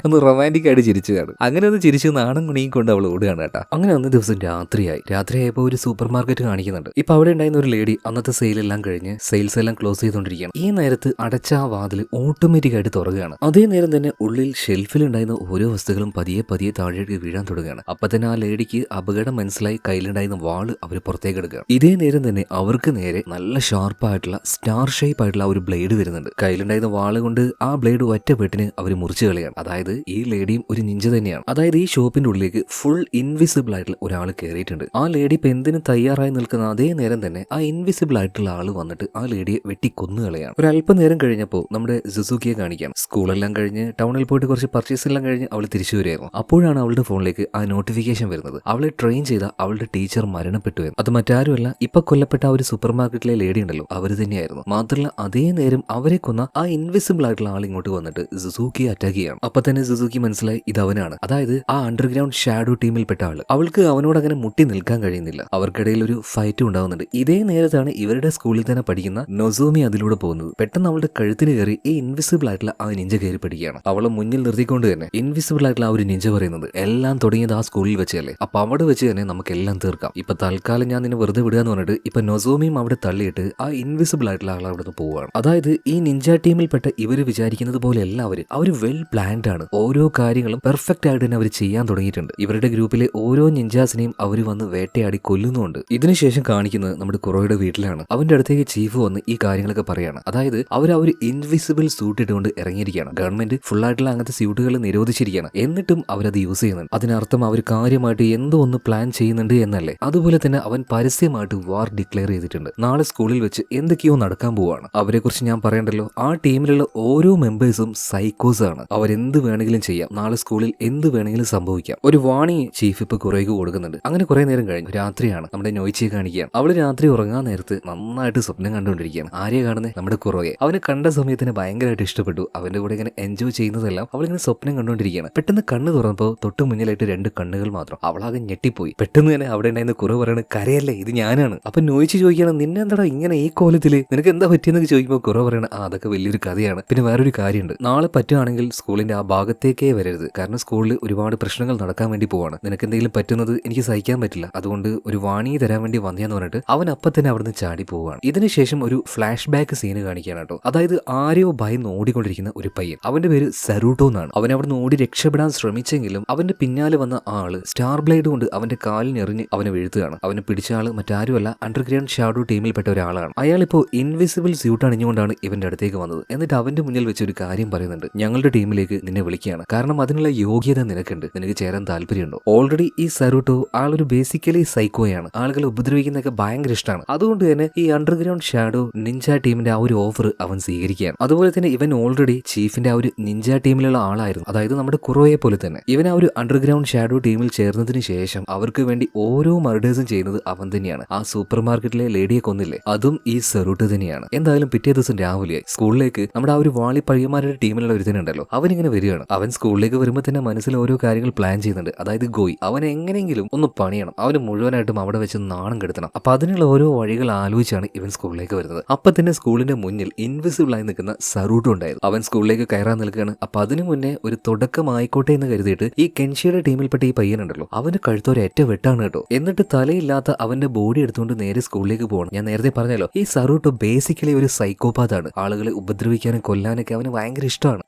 ഒന്ന് റൊമാൻറ്റിക് ആയിട്ട് ചിരിച്ചു കാണും. അങ്ങനെ ഒന്ന് ചിരിച്ച് നാണം കുണിയും കൊണ്ട് അവൾ ഓടുകയാണ് കേട്ടോ. അങ്ങനെ അന്ന് ദിവസം രാത്രിയായപ്പോൾ ഒരു സൂപ്പർ മാർക്കറ്റ് കാണിക്കുന്നുണ്ട്. ഇപ്പൊ അവിടെ ഉണ്ടായിരുന്ന ഒരു ലേഡി അന്നത്തെ സെയിലെല്ലാം കഴിഞ്ഞ് സെയിൽസ് എല്ലാം ക്ലോസ് ചെയ്തുകൊണ്ടിരിക്കുകയാണ്. ഈ നേരത്ത് അടച്ച ആ വാതിൽ ഓട്ടോമാറ്റിക് ആയിട്ട് തുറക്കുകയാണ്. അതേ നേരം തന്നെ ഉള്ളിൽ ഷെൽഫിൽ ഉണ്ടായിരുന്ന ഓരോ വസ്തുക്കളും പതിയെ താഴേക്ക് വീഴാൻ തുടങ്ങുകയാണ്. അപ്പൊ തന്നെ ആ ലേഡിക്ക് അപകടം മനസ്സിലായി കയ്യിലുണ്ടായിരുന്ന വാള് അവർ പുറത്തേക്ക് എടുക്കുക. ഇതേ നേരം തന്നെ അവർക്ക് നേരെ നല്ല ഷാർപ്പായിട്ടുള്ള സ്റ്റാർ ഷേപ്പ് ആയിട്ടുള്ള ഒരു ബ്ലേഡ് വരുന്നുണ്ട്. കയ്യിലുണ്ടായിരുന്ന വാള് കൊണ്ട് ആ ബ്ലേഡ് ഒറ്റ വെട്ടിന് അവർ മുറിച്ചു കളയാണ്. അതായത് ഈ ലേഡിയും ഒരു നിഞ്ച തന്നെയാണ്. അതായത് ഈ ഷോപ്പിന്റെ ഉള്ളിലേക്ക് ഫുൾ ഇൻവിസിബിൾ ആയിട്ടുള്ള ഒരാൾ കയറിയിട്ടുണ്ട്. ആ ലേഡി ഇപ്പൊ എന്തിന് തയ്യാറായി നിൽക്കുന്ന അതേ നേരം തന്നെ ആ ഇൻവിസിബിൾ ആയിട്ടുള്ള ആള് വന്നിട്ട് ആ ലേഡിയെ വെട്ടി കൊന്നുകളയാണ്. ഒരു അല്പനേരം കഴിഞ്ഞപ്പോൾ നമ്മുടെ സുസുക്കിയെ കാണിക്കാം. സ്കൂളെല്ലാം കഴിഞ്ഞ് ടൗണിൽ പോയിട്ട് കുറച്ച് പർച്ചേസ് എല്ലാം കഴിഞ്ഞ് അവൾ തിരിച്ചു വരികയായിരുന്നു. അപ്പോഴാണ് അവളുടെ ഫോണിലേക്ക് ആ നോട്ടിഫിക്കേഷൻ വരുന്നത്. അവളെ ട്രെയിൻ ചെയ്ത അവളുടെ ടീച്ചർ മരണപ്പെട്ടു എന്ന്. അത് മറ്റാരുമല്ല, ഇപ്പൊ കൊല്ലപ്പെട്ട ആ ഒരു സൂപ്പർ മാർക്കറ്റിലെ ലേഡി ഉണ്ടല്ലോ, അവര് തന്നെയായിരുന്നു. മാത്രമല്ല അതേ നേരം അവരെ കൊന്ന ആ ഇൻവിസിബിൾ ആയിട്ടുള്ള ആൾ ഇങ്ങോട്ട് വന്നിട്ട് സുസുക്കിയെ അറ്റാക്ക് ചെയ്യണം. അപ്പൊ തന്നെ സുസുക്കി മനസ്സിലായി ഇത് അവനാണ്. അതായത് ആ അണ്ടർഗ്രൗണ്ട് ഷാഡോ ടീമിൽപ്പെട്ട ആള്. അവൾക്ക് അവനോട് അങ്ങനെ മുട്ടി നിൽക്കാൻ കഴിയുന്നില്ല. അവർക്കിടയിൽ ഒരു ഫൈറ്റ് ഉണ്ടാവുന്നുണ്ട്. ഇതേ നേരത്താണ് ഇവരുടെ സ്കൂളിൽ തന്നെ പഠിക്കുന്ന നൊസോമി അതിലൂടെ പോകുന്നത്. പെട്ടെന്ന് അവളുടെ കഴുത്തിന് കയറി ഈ ഇൻവിസിബിൾ ആയിട്ടുള്ള ആ നിഞ്ച കയറി പഠിക്കുകയാണ്. അവളെ മുന്നിൽ നിർത്തിക്കൊണ്ട് തന്നെ ഇൻവിസിബിൾ ആയിട്ടുള്ള ആ ഒരു നിഞ്ച പറയുന്നത് എല്ലാം തുടങ്ങിയത് ആ സ്കൂളിൽ വെച്ചല്ലേ, അപ്പൊ അവിടെ വെച്ച് തന്നെ നമുക്കെല്ലാം തീർക്കാം. ഇപ്പൊ തൽക്കാലം ഞാൻ നിന്നെ വെറുതെ വിടുക എന്ന് പറഞ്ഞിട്ട് ഇപ്പൊ നൊസോമിയും അവിടെ തള്ളിയിട്ട് ആ ഇൻവിസിബിൾ ആയിട്ടുള്ള ആൾ അവിടെ നിന്ന് പോവുകയാണ്. അതായത് ഈ നിഞ്ച ടീമിൽപ്പെട്ട ഇവര് വിചാരിക്കുന്നത് പോലെ എല്ലാവരും അവര് വെൽ പ്ലാൻഡ് ആണ്. ഓരോ കാര്യങ്ങളും പെർഫെക്റ്റ് ആയിട്ട് തന്നെ അവർ ചെയ്യാൻ തുടങ്ങിയിട്ടുണ്ട്. ഇവരുടെ ഗ്രൂപ്പിലെ ഓരോ നിഞ്ചാസിനെയും അവർ വന്ന് വേട്ടയാടി കൊല്ലുന്നുണ്ട്. ഇതിനുശേഷം കാണിക്കുന്നത് നമ്മുടെ കുറോയുടെ വീട്ടിലാണ്. അവന്റെ അടുത്തേക്ക് ചീഫ് വന്ന് ഈ കാര്യങ്ങളൊക്കെ പറയാണ്. അതായത് അവർ ആ ഒരു ഇൻവിസിബിൾ സൂട്ട് ഇട്ടുകൊണ്ട് ഇറങ്ങിയിരിക്കുകയാണ്. ഗവൺമെന്റ് ഫുൾ ആയിട്ടുള്ള അങ്ങനത്തെ സ്യൂട്ടുകൾ നിരോധിച്ചിരിക്കുകയാണ്. എന്നിട്ടും അവരത് യൂസ് ചെയ്യുന്നുണ്ട്. അതിനർത്ഥം അവർ കാര്യമായിട്ട് രഹസ്യമായിട്ട് എന്തോ ഒന്ന് പ്ലാൻ ചെയ്യുന്നുണ്ട് എന്നല്ലേ. അതുപോലെ തന്നെ അവൻ പരസ്യമായിട്ട് വാർ ഡിക്ലെയർ ചെയ്തിട്ടുണ്ട്. നാളെ സ്കൂളിൽ വെച്ച് എന്തൊക്കെയോ നടക്കാൻ പോവാണ്. അവരെക്കുറിച്ച് ഞാൻ പറയണ്ടല്ലോ, ആ ടീമിലുള്ള ഓരോ മെമ്പേഴ്സും സൈക്കോസ് ആണ്. അവരെന്ത് വേണമെങ്കിലും ചെയ്യാം. നാളെ സ്കൂളിൽ എന്ത് വേണമെങ്കിലും സംഭവിക്കാം. ഒരു വാണിംഗ് ചീഫ് ഇപ്പൊ കുറേക്ക് കൊടുക്കുന്നുണ്ട്. അങ്ങനെ കുറെ നേരം കഴിഞ്ഞു. രാത്രിയാണ്. നമ്മുടെ നോയിച്ചിയെ കാണിക്കുകയാണ്. അവള് രാത്രി ഉറങ്ങാൻ നേരത്ത് നന്നായിട്ട് സ്വപ്നം കണ്ടുകൊണ്ടിരിക്കുകയാണ്. ആരെയാ കാണുന്നത്? നമ്മുടെ കുറോയെ. അവന് കണ്ട സമയത്തിന് ഭയങ്കരമായിട്ട് ഇഷ്ടപ്പെട്ടു. അവന്റെ കൂടെ ഇങ്ങനെ എൻജോയ് ചെയ്യുന്നതെല്ലാം അവളിങ്ങനെ സ്വപ്നം കണ്ടുകൊണ്ടിരിക്കുകയാണ്. പെട്ടെന്ന് കണ്ണ് തുറന്നപ്പോൾ തൊട്ട് മുന്നിലായിട്ട് 2 കണ്ണുകൾ മാത്രം. അവളാകെ ഞെട്ടിപ്പോയി. പെട്ടെന്ന് തന്നെ അവിടെ ഉണ്ടായിരുന്ന കുറവ് പറയണ കരയല്ലേ, ഇത് ഞാനാണ്. അപ്പൊ നോയിച്ച് ചോദിക്കണം, നിന്നെ എന്താടാ ഇങ്ങനെ ഈ കോലത്തില്, നിനക്ക് എന്താ പറ്റിയെന്നൊക്കെ ചോദിക്കുമ്പോൾ കുറവ് പറയണ അതൊക്കെ വലിയൊരു കഥയാണ്. പിന്നെ വേറൊരു കാര്യമുണ്ട്, നാളെ പറ്റുകയാണെങ്കിൽ സ്കൂളിന്റെ ആ ഭാഗത്തേക്കേ വരരുത്. കാരണം സ്കൂളിൽ ഒരുപാട് പ്രശ്നങ്ങൾ നടക്കാൻ വേണ്ടി പോവാണ്. നിനക്ക് എന്തെങ്കിലും പറ്റുന്നത് എനിക്ക് സഹിക്കാൻ പറ്റില്ല. അതുകൊണ്ട് ഒരു വാണി തരാൻ വേണ്ടി വന്നേന്ന് പറഞ്ഞിട്ട് അവൻ അപ്പം തന്നെ അവിടുന്ന് ചാടി പോവുകയാണ്. ഇതിനുശേഷം ഒരു ഫ്ലാഷ് ബാക്ക് സീന് കാണിക്കുകയാണ് കേട്ടോ. അതായത് ആരെയോ ഭയന്ന് ഓടിക്കൊണ്ടിരിക്കുന്ന ഒരു പയ്യൻ. അവന്റെ പേര് സറൂട്ടോ എന്നാണ്. അവൻ അവിടുന്ന് ഓടി രക്ഷപ്പെടാൻ ശ്രമിച്ചെങ്കിലും അവന്റെ പിന്നാലെ വന്ന ആള് സ്റ്റാർ ബ്ലേഡ് കൊണ്ട് അവന്റെ കാലിനെറിഞ്ഞ് അവനെ വീഴ്ത്തുകയാണ്. അവനെ പിടിച്ച ആള് മറ്റാരുമല്ല, അണ്ടർഗ്രൗണ്ട് ഷാഡോ ടീമിൽപ്പെട്ട ഒരാളാണ്. അയാളിപ്പോ ഇൻവിസിബിൾ സ്യൂട്ട് അണിഞ്ഞുകൊണ്ടാണ് ഇവന്റെ അടുത്തേക്ക് വന്നത്. എന്നിട്ട് അവന്റെ മുന്നിൽ വെച്ച് ഒരു കാര്യം പറയുന്നുണ്ട്, ഞങ്ങളുടെ ടീമിലേക്ക് നിന്നെ വിളിക്കുകയാണ്. കാരണം അതിനുള്ള യോഗ്യത നിനക്കുണ്ട്, നിനക്ക് ചേരാൻ താല്പര്യമുണ്ടോ? ഓൾറെഡി ഈ സറൂട്ടോ ആളൊരു ബേസിക്കലി സൈക്കോയാണ്. ആളുകളെ ഉപദ്രവിക്കുന്നതൊക്കെ ഭയങ്കര ഇഷ്ടമാണ്. അതുകൊണ്ട് തന്നെ ഈ അണ്ടർഗ്രൗണ്ട് ഷാഡോ നിഞ്ച ടീമിന്റെ ആ ഒരു ഓഫർ അവൻ സ്വീകരിക്കുകയാണ്. അതുപോലെ തന്നെ ഇവൻ ഓൾറെഡി ചീഫിന്റെ ആ ഒരു നിഞ്ച ടീമിലുള്ള ആളായിരുന്നു. അതായത് നമ്മുടെ കുറോയെ പോലെ തന്നെ. ഇവൻ ആ ഒരു അണ്ടർഗ്രൗണ്ട് ഷാഡോ ടീമിൽ ചേർന്നതിന് ശേഷം അവർക്ക് വേണ്ടി ഓരോ മർഡേഴ്സും ചെയ്യുന്നത് അവൻ തന്നെയാണ്. ആ സൂപ്പർ മാർക്കറ്റിലെ ലേഡിയെ കൊന്നില്ലേ, അതും ഈ സെറൂട്ട് തന്നെയാണ്. എന്തായാലും പിറ്റേ ദിവസം രാവിലെയായി സ്കൂളിലേക്ക് നമ്മുടെ ആ ഒരു വാളി പയ്യന്മാരുടെ ടീമിലുള്ള ഒരുത്തനുണ്ടല്ലോ, അവനിങ്ങനെ വരികയാണ്. അവൻ സ്കൂളിലേക്ക് വരുമ്പോൾ തന്നെ മനസ്സിൽ ഓരോ കാര്യങ്ങൾ പ്ലാൻ ചെയ്യുന്നുണ്ട്. അതായത് ഗോയി അവനെ എങ്ങനെയെങ്കിലും ഒന്ന് പണിയണം, അവന് മുഴുവനായിട്ടും അവിടെ വെച്ച് നാണം കെടുത്തണം. അപ്പൊ അതിനുള്ള ഓരോ വഴികൾ ആലോചിച്ചാണ് ഇവൻ സ്കൂളിലേക്ക് വരുന്നത്. അപ്പൊ തന്നെ സ്കൂളിന്റെ മുന്നിൽ ഇൻവിസിബിൾ ആയി നിൽക്കുന്ന സറൂട്ടോ ഉണ്ടായിരുന്നു. അവൻ സ്കൂളിലേക്ക് കയറാൻ നിൽക്കുകയാണ്. അപ്പൊ അതിനു മുന്നേ ഒരു തുടക്കമായിക്കോട്ടെ എന്ന് കരുതിയിട്ട് ഈ കെൻഷിയുടെ ടീമിൽപ്പെട്ട ഈ പയ്യനുണ്ടല്ലോ, അവന് കഴുത്തൊരേറ്റ വെട്ടാണ് കേട്ടോ. എന്നിട്ട് തലയില്ലാത്ത അവന്റെ ബോഡി എടുത്തുകൊണ്ട് നേരെ സ്കൂളിലേക്ക് പോകണം. ഞാൻ നേരത്തെ പറഞ്ഞല്ലോ, ഈ സറൂട്ടോ ബേസിക്കലി ഒരു സൈക്കോപാത്താണ്. ആളുകളെ ഉപദ്രവിക്കാനും കൊല്ലാനൊക്കെ അവന് ഭയങ്കര ഇഷ്ടമാണ്.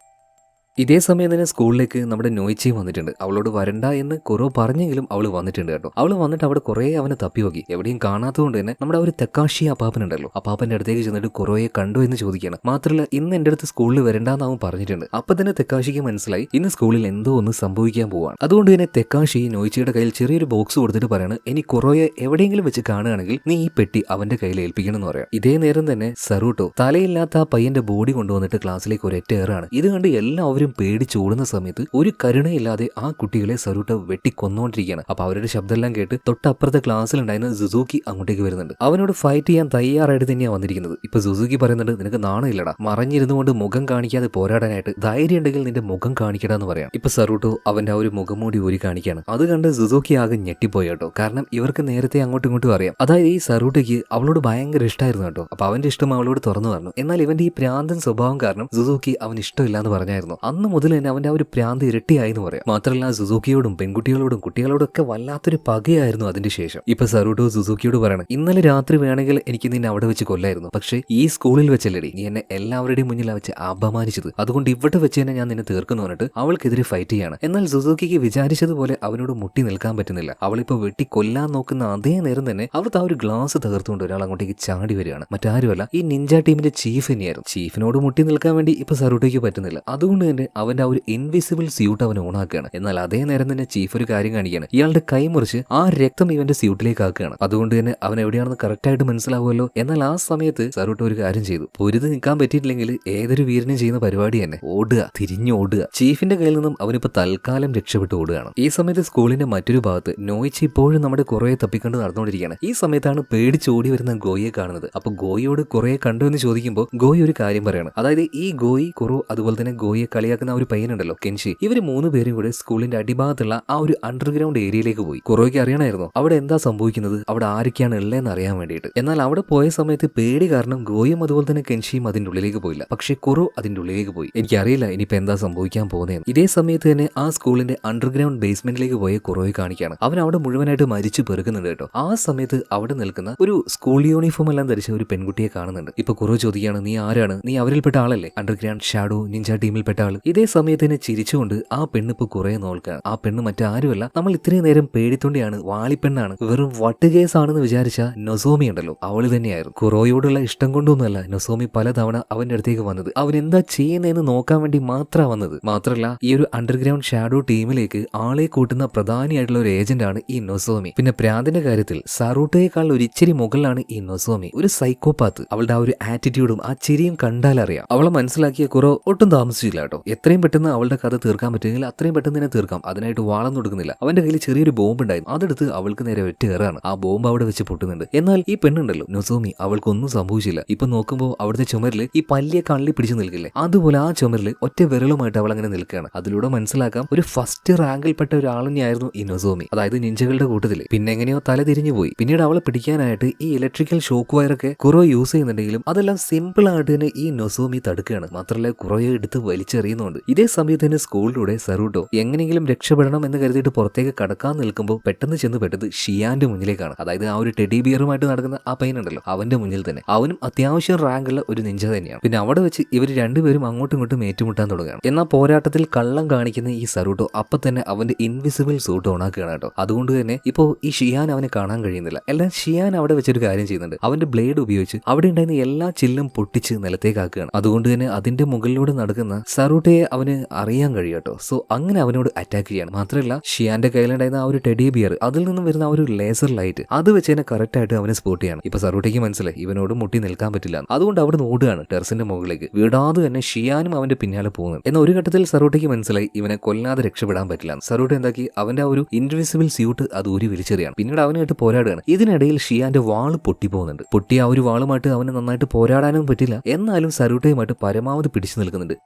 ഇതേ സമയം തന്നെ സ്കൂളിലേക്ക് നമ്മുടെ നോയിച്ചിയും വന്നിട്ടുണ്ട്. അവളോട് വരണ്ട എന്ന് കുറോ പറഞ്ഞെങ്കിലും അവൾ വന്നിട്ടുണ്ട് കേട്ടോ. അവൾ വന്നിട്ട് അവിടെ കുറേ അവനെ തപ്പി നോക്കി, എവിടെയും കാണാത്തതുകൊണ്ട് തന്നെ നമ്മുടെ ഒരു തെക്കാശി അപ്പാപ്പനുണ്ടല്ലോ, അപ്പാപ്പന്റെ അടുത്തേക്ക് ചെന്നിട്ട് കുറോയെ കണ്ടോ എന്ന് ചോദിക്കുകയാണ്. മാത്രമല്ല ഇന്ന് എന്റെ അടുത്ത് സ്കൂളിൽ വരണ്ടെന്ന് അവൻ പറഞ്ഞിട്ടുണ്ട്. അപ്പൊ തന്നെ തെക്കാശിക്ക് മനസ്സിലായി ഇന്ന് സ്കൂളിൽ എന്തോ ഒന്ന് സംഭവിക്കാൻ പോവാണ്. അതുകൊണ്ട് തന്നെ തെക്കാശി നോയിച്ചിയുടെ കയ്യിൽ ചെറിയൊരു ബോക്സ് കൊടുത്തിട്ട് പറയാണ്, ഇനി കുറോയെ എവിടെയെങ്കിലും വെച്ച് കാണുകയാണെങ്കിൽ നീ ഈ പെട്ടി അവന്റെ കയ്യിൽ ഏൽപ്പിക്കണം എന്ന് പറയാം. ഇതേ നേരം തന്നെ സറൂട്ടോ തലയില്ലാത്ത ആ പയ്യന്റെ ബോഡി കൊണ്ടുവന്നിട്ട് ക്ലാസ്സിലേക്ക് ഒരൊറ്റ ഏറാണ്. ഇത് കണ്ട് എല്ലാവരും പേടിച്ചോടുന്ന സമയത്ത് ഒരു കരുണയില്ലാതെ ആ കുട്ടികളെ സറൂട്ടോ വെട്ടിക്കൊന്നുകൊണ്ടിരിക്കുകയാണ്. അപ്പൊ അവരുടെ ശബ്ദമെല്ലാം കേട്ട് തൊട്ടപ്പുറത്തെ ക്ലാസ്സിലുണ്ടായിരുന്ന സുസൂക്കി അങ്ങോട്ടേക്ക് വരുന്നുണ്ട്. അവനോട് ഫൈറ്റ് ചെയ്യാൻ തയ്യാറായിട്ട് തന്നെയാണ് വന്നിരിക്കുന്നത്. ഇപ്പൊ സുസൂക്കി പറയുന്നുണ്ട്, നിനക്ക് നാണമില്ലടാ, മറഞ്ഞിരുന്നുകൊണ്ട് മുഖം കാണിക്കാതെ പോരാടാനായിട്ട് ധൈര്യം ഉണ്ടെങ്കിൽ നിന്റെ മുഖം കാണിക്കടാന്ന് പറയാം. ഇപ്പൊ സറൂട്ടോ അവന്റെ ആ ഒരു മുഖം മൂടി ഊരി കാണിക്കുകയാണ്. അത് കണ്ട് സുസൂക്കി ആകെ ഞെട്ടിപ്പോയി കേട്ടോ. കാരണം ഇവർക്ക് നേരത്തെ അങ്ങോട്ടും ഇങ്ങോട്ടും അറിയാം. അതായത് ഈ സറൂട്ടോയ്ക്ക് അവളോട് ഭയങ്കര ഇഷ്ടമായിരുന്നു കേട്ടോ. അപ്പൊ അവന്റെ ഇഷ്ടം അവളോട് തുറന്നു പറഞ്ഞു. എന്നാൽ ഇവന്റെ ഈ പ്രാന്തൻ സ്വഭാവം കാരണം സുസൂക്കി അവന് ഇഷ്ടമില്ല എന്ന് പറഞ്ഞായിരുന്നു. അന്ന് മുതൽ തന്നെ അവന്റെ ആ ഒരു പ്രാന്ത് ഇരട്ടിയായി എന്ന് പറയാം. മാത്രമല്ല സുസൂക്കിയോടും പെൺകുട്ടികളോടും കുട്ടികളോടും ഒക്കെ വല്ലാത്തൊരു പകയായിരുന്നു അതിന്റെ ശേഷം. ഇപ്പൊ സറൂട്ടോ സുസൂക്കിയോട് പറയണം, ഇന്നലെ രാത്രി വേണമെങ്കിൽ എനിക്ക് നിന്നെ അവിടെ വെച്ച് കൊല്ലായിരുന്നു, പക്ഷേ ഈ സ്കൂളിൽ വെച്ചല്ലേടി നീ എന്നെ എല്ലാവരുടെയും മുന്നിൽ വെച്ച് അപമാനിച്ചത്, അതുകൊണ്ട് ഇവിടെ വെച്ച് തന്നെ ഞാൻ നിന്നെ തീർക്കുന്നു പറഞ്ഞിട്ട് അവൾക്കെതിരെ ഫൈറ്റ് ചെയ്യാണ്. എന്നാൽ സുസൂക്കിക്ക് വിചാരിച്ചതുപോലെ അവനോട് മുട്ടി നിൽക്കാൻ പറ്റുന്നില്ല. അവളിപ്പോ വെട്ടി കൊല്ലാൻ നോക്കുന്ന അതേ നേരം തന്നെ അവൾക്ക് ആ ഒരു ഗ്ലാസ് തകർത്തുകൊണ്ട് ഒരാൾ അങ്ങോട്ടേക്ക് ചാടി വരികയാണ്. മറ്റാരുമല്ല, ഈ നിഞ്ച ടീമിന്റെ ചീഫ് തന്നെയായിരുന്നു. ചീഫിനോട് മുട്ടി നിൽക്കാൻ വേണ്ടി ഇപ്പൊ സറൂട്ടോയ്ക്ക് പറ്റുന്നില്ല. അതുകൊണ്ട് തന്നെ അവന്റെ ആ ഒരു ഇൻവിസിബിൾ സ്യൂട്ട് അവൻ ഓണാക്കുകയാണ്. എന്നാൽ അതേ നേരം തന്നെ ചീഫ് ഒരു കാര്യം കാണിക്കുകയാണ്. ഇയാളുടെ കൈ മുറിച്ച് ആ രക്തം ഇവന്റെ സ്യൂട്ടിലേക്ക് ആക്കുകയാണ്. അതുകൊണ്ട് തന്നെ അവൻ എവിടെയാണെന്ന് കറക്റ്റ് ആയിട്ട് മനസ്സിലാവുമല്ലോ. എന്നാൽ ആ സമയത്ത് സറൂട്ടോ ഒരു കാര്യം ചെയ്തു. പൊരുത് നിൽക്കാൻ പറ്റിയിട്ടില്ലെങ്കിൽ ഏതൊരു വീരനും ചെയ്യുന്ന പരിപാടി തന്നെ ഓടുക, തിരിഞ്ഞോടുക. ചീഫിന്റെ കയ്യിൽ നിന്നും അവനിപ്പോ തൽക്കാലം രക്ഷപ്പെട്ട് ഓടുകയാണ്. ഈ സമയത്ത് സ്കൂളിന്റെ മറ്റൊരു ഭാഗത്ത് നോയിച്ച് ഇപ്പോഴും നമ്മുടെ കുറേ തപ്പിക്കണ്ട് നടന്നുകൊണ്ടിരിക്കുകയാണ്. ഈ സമയത്താണ് പേടിച്ചോടി വരുന്ന ഗോയെ കാണുന്നത്. അപ്പൊ ഗോയിയോട് കുറേ കണ്ടു എന്ന് ചോദിക്കുമ്പോൾ ഗോയി ഒരു കാര്യം പറയാണ്. അതായത് ഈ ഗോയി കുറോ അതുപോലെ തന്നെ ഗോയെ കളിയാക്കുന്ന ഒരു പയ്യനുണ്ടല്ലോ കെൻഷി, ഇവര് 3 പേരും കൂടെ സ്കൂളിന്റെ അടിഭാഗത്തുള്ള ആ ഒരു അണ്ടർഗ്രൗണ്ട് ഏരിയയിലേക്ക് പോയി. കുറോയ്ക്ക് അറിയണമായിരുന്നു അവിടെ എന്താ സംഭവിക്കുന്നത്, അവിടെ ആരൊക്കെയാണ് ഉള്ളതെന്ന് അറിയാൻ വേണ്ടിയിട്ട്. എന്നാൽ അവിടെ പോയ സമയത്ത് പേടി കാരണം ഗോയും അതുപോലെ തന്നെ കെൻഷിയും അതിന്റെ ഉള്ളിലേക്ക് പോയില്ല. പക്ഷെ കുറോ അതിന്റെ ഉള്ളിലേക്ക് പോയി. എനിക്കറിയില്ല ഇനിയിപ്പോ എന്താ സംഭവിക്കാൻ പോകുന്നതെന്ന്. ഇതേ സമയത്ത് തന്നെ ആ സ്കൂളിന്റെ അണ്ടർഗ്രൗണ്ട് ബേസ്മെന്റിലേക്ക് പോയ കുറോയെ കാണിക്കുകയാണ്. അവൻ അവിടെ മുഴുവനായിട്ട് മരിച്ചു പെറുക്കുന്നുണ്ട് കേട്ടോ. ആ സമയത്ത് അവിടെ നിൽക്കുന്ന ഒരു സ്കൂൾ യൂണിഫോം എല്ലാം ധരിച്ച ഒരു പെൺകുട്ടിയെ കാണുന്നുണ്ട്. ഇപ്പൊ കുറോ ചോദിക്കുകയാണ്, നീ ആരാണ്, നീ അവരിൽപ്പെട്ട ആളല്ലേ, അണ്ടർഗ്രൗണ്ട് ഷാഡോ നിഞ്ച ടീമിൽപ്പെട്ട ആള്? ഇതേ സമയത്തിന് ചിരിച്ചുകൊണ്ട് ആ പെണ്ണിപ്പോ കുറെ നോൽക്കാണ്. ആ പെണ്ണ് മറ്റാരുമല്ല, നമ്മൾ ഇത്രയും നേരം പേടിത്തൊണ്ടിയാണ്, വാളിപ്പെണ്ണാണ്, വെറും വട്ടുകേസാണെന്ന് വിചാരിച്ച നൊസോമി ഉണ്ടല്ലോ, അവള് തന്നെയായിരുന്നു. കുറോയോടുള്ള ഇഷ്ടം കൊണ്ടൊന്നുമല്ല നൊസോമി പലതവണ അവന്റെ അടുത്തേക്ക് വന്നത്. അവൻ എന്താ ചെയ്യുന്നതെന്ന് നോക്കാൻ വേണ്ടി മാത്രമാണ് വന്നത്. മാത്രമല്ല ഈ ഒരു അണ്ടർഗ്രൗണ്ട് ഷാഡോ ടീമിലേക്ക് ആളെ കൂട്ടുന്ന പ്രധാനിയായിട്ടുള്ള ഒരു ഏജന്റ് ആണ് ഈ നൊസോമി. പിന്നെ പ്രാന്തിന്റെ കാര്യത്തിൽ സറൂട്ടോയേക്കാൾ ഒരു ഇച്ചിരി മുകളിലാണ് ഈ നൊസോമി. ഒരു സൈക്കോപാത്ത്. അവളുടെ ആ ഒരു ആറ്റിറ്റ്യൂഡും ആ ചിരിയും കണ്ടാലറിയാം. അവളെ മനസ്സിലാക്കിയ കുറോ ഒട്ടും താമസിച്ചില്ല കേട്ടോ. എത്രയും പെട്ടെന്ന് അവളുടെ കഥ തീർക്കാൻ പറ്റുമെങ്കിൽ അത്രയും പെട്ടെന്ന് തന്നെ തീർക്കാം. അതിനായിട്ട് വാളം കൊടുക്കുന്നില്ല. അവന്റെ കയ്യിൽ ചെറിയൊരു ബോംബ് ഉണ്ടായിരുന്നു. അതെടുത്ത് അവൾക്ക് നേരെ ഒറ്റ കയറാണ്. ആ ബോംബ് അവിടെ വെച്ച് പൊട്ടുന്നുണ്ട്. എന്നാൽ ഈ പെണ്ണുണ്ടല്ലോ നൊസോമി, അവൾക്കൊന്നും സംഭവിച്ചില്ല. ഇപ്പൊ നോക്കുമ്പോൾ അവിടുത്തെ ചുമരില് ഈ പല്ലിയെ കള്ളി പിടിച്ചു നിൽക്കില്ലേ, അതുപോലെ ആ ചുമരില് ഒറ്റ വിരലുമായിട്ട് അവൾ അങ്ങനെ നിൽക്കുകയാണ്. അതിലൂടെ മനസ്സിലാക്കാം ഒരു ഫസ്റ്റ് റാങ്കിൽപ്പെട്ട ഒരാൾ തന്നെയായിരുന്നു ഈ നൊസോമി, അതായത് നിഞ്ചകളുടെ കൂട്ടത്തില്. പിന്നെ എങ്ങനെയോ തല തിരിഞ്ഞു പോയി. പിന്നീട് അവളെ പിടിക്കാനായിട്ട് ഈ ഇലക്ട്രിക്കൽ ഷോക്ക് വയറൊക്കെ കുറോ യൂസ് ചെയ്യുന്നുണ്ടെങ്കിലും അതെല്ലാം സിമ്പിൾ ആയിട്ട് തന്നെ ഈ നൊസോമി തടുക്കുകയാണ്. മാത്രമല്ല കുറോയെ എടുത്ത് വലിച്ചെറിയുന്നുണ്ട്. ഇതേ സമയത്ത് തന്നെ സ്കൂളിലൂടെ സറൂട്ടോ എങ്ങനെയെങ്കിലും രക്ഷപ്പെടണം എന്ന് കരുതിയിട്ട് പുറത്തേക്ക് കടക്കാൻ നിൽക്കുമ്പോൾ പെട്ടെന്ന് ചെന്ന് പെട്ടത് ഷിയാന്റെ മുന്നിലേക്കാണ്. അതായത് ആ ഒരു ടെഡി ബിയറുമായിട്ട് നടക്കുന്ന ആ പയ്യനുണ്ടല്ലോ, അവന്റെ മുന്നിൽ തന്നെ. അവനും അത്യാവശ്യം റാങ്കുള്ള ഒരു നിഞ്ച തന്നെയാണ്. പിന്നെ അവിടെ വെച്ച് ഇവർ രണ്ടുപേരും അങ്ങോട്ടും ഇങ്ങോട്ടും ഏറ്റുമുട്ടാൻ തുടങ്ങുകയാണ്. എന്നാൽ പോരാട്ടത്തിൽ കള്ളം കാണിക്കുന്ന ഈ സറൂട്ടോ അപ്പൊ തന്നെ അവന്റെ ഇൻവിസിബിൾ സൂട്ട് ഓണാക്കുകയാണ് കേട്ടോ. അതുകൊണ്ട് തന്നെ ഇപ്പോ ഈ ഷിയാൻ അവനെ കാണാൻ കഴിയുന്നില്ല. എല്ലാം ഷിയാൻ അവിടെ വെച്ചൊരു കാര്യം ചെയ്യുന്നുണ്ട്. അവന്റെ ബ്ലേഡ് ഉപയോഗിച്ച് അവിടെ ഉണ്ടായിരുന്ന എല്ലാ ചില്ലും പൊട്ടിച്ച് നിലത്തേക്കാക്കുകയാണ്. അതുകൊണ്ട് തന്നെ അതിന്റെ മുകളിലൂടെ നടക്കുന്ന സറൂട്ടയെ അവന് അറിയാൻ കഴിയും കേട്ടോ. സോ അങ്ങനെ അവനോട് അറ്റാക്ക് ചെയ്യാണ്. മാത്രമല്ല ഷിയാന്റെ കയ്യിലുണ്ടായിരുന്ന ആ ഒരു ടെഡി ബിയർ, അതിൽ നിന്നും വരുന്ന ആ ഒരു ലേസർ ലൈറ്റ്, അത് വെച്ച് തന്നെ കറക്റ്റ് ആയിട്ട് അവനെ സ്പോട്ട് ചെയ്യാണ്. ഇപ്പൊ സറൂട്ടയ്ക്ക് മനസ്സിലായി ഇവനോട് മുട്ടി നിൽക്കാൻ പറ്റില്ല. അതുകൊണ്ട് അവിടെ ഓടുകയാണ് ടെറസിന്റെ മുകളിലേക്ക്. വിടാതെ തന്നെ ഷിയാനും അവന്റെ പിന്നാലെ പോകുന്നത്. എന്നാൽ ഒരു ഘട്ടത്തിൽ സറൂട്ടയ്ക്ക് മനസ്സിലായി ഇവനെ കൊല്ലാതെ രക്ഷപ്പെടാൻ പറ്റില്ല. സറൂട്ട എന്താക്കി അവന്റെ ആ ഒരു ഇൻവിസിബിൾ സ്യൂട്ട് അത് ഊരി വലിച്ചെറിയാണ്. പിന്നീട് അവനായിട്ട് പോരാടുകയാണ്. ഇതിനിടയിൽ ഷിയാന്റെ വാള് പൊട്ടിപ്പോകുന്നുണ്ട്. പൊട്ടിയ ആ ഒരു വാളുമായിട്ട് അവന് നന്നായിട്ട് പോരാടാനും പറ്റില്ല. എന്നാലും സറൂട്ടയുമായിട്ട് പരമാവധി പിടിച്ചു നിൽക്കുന്നുണ്ട്.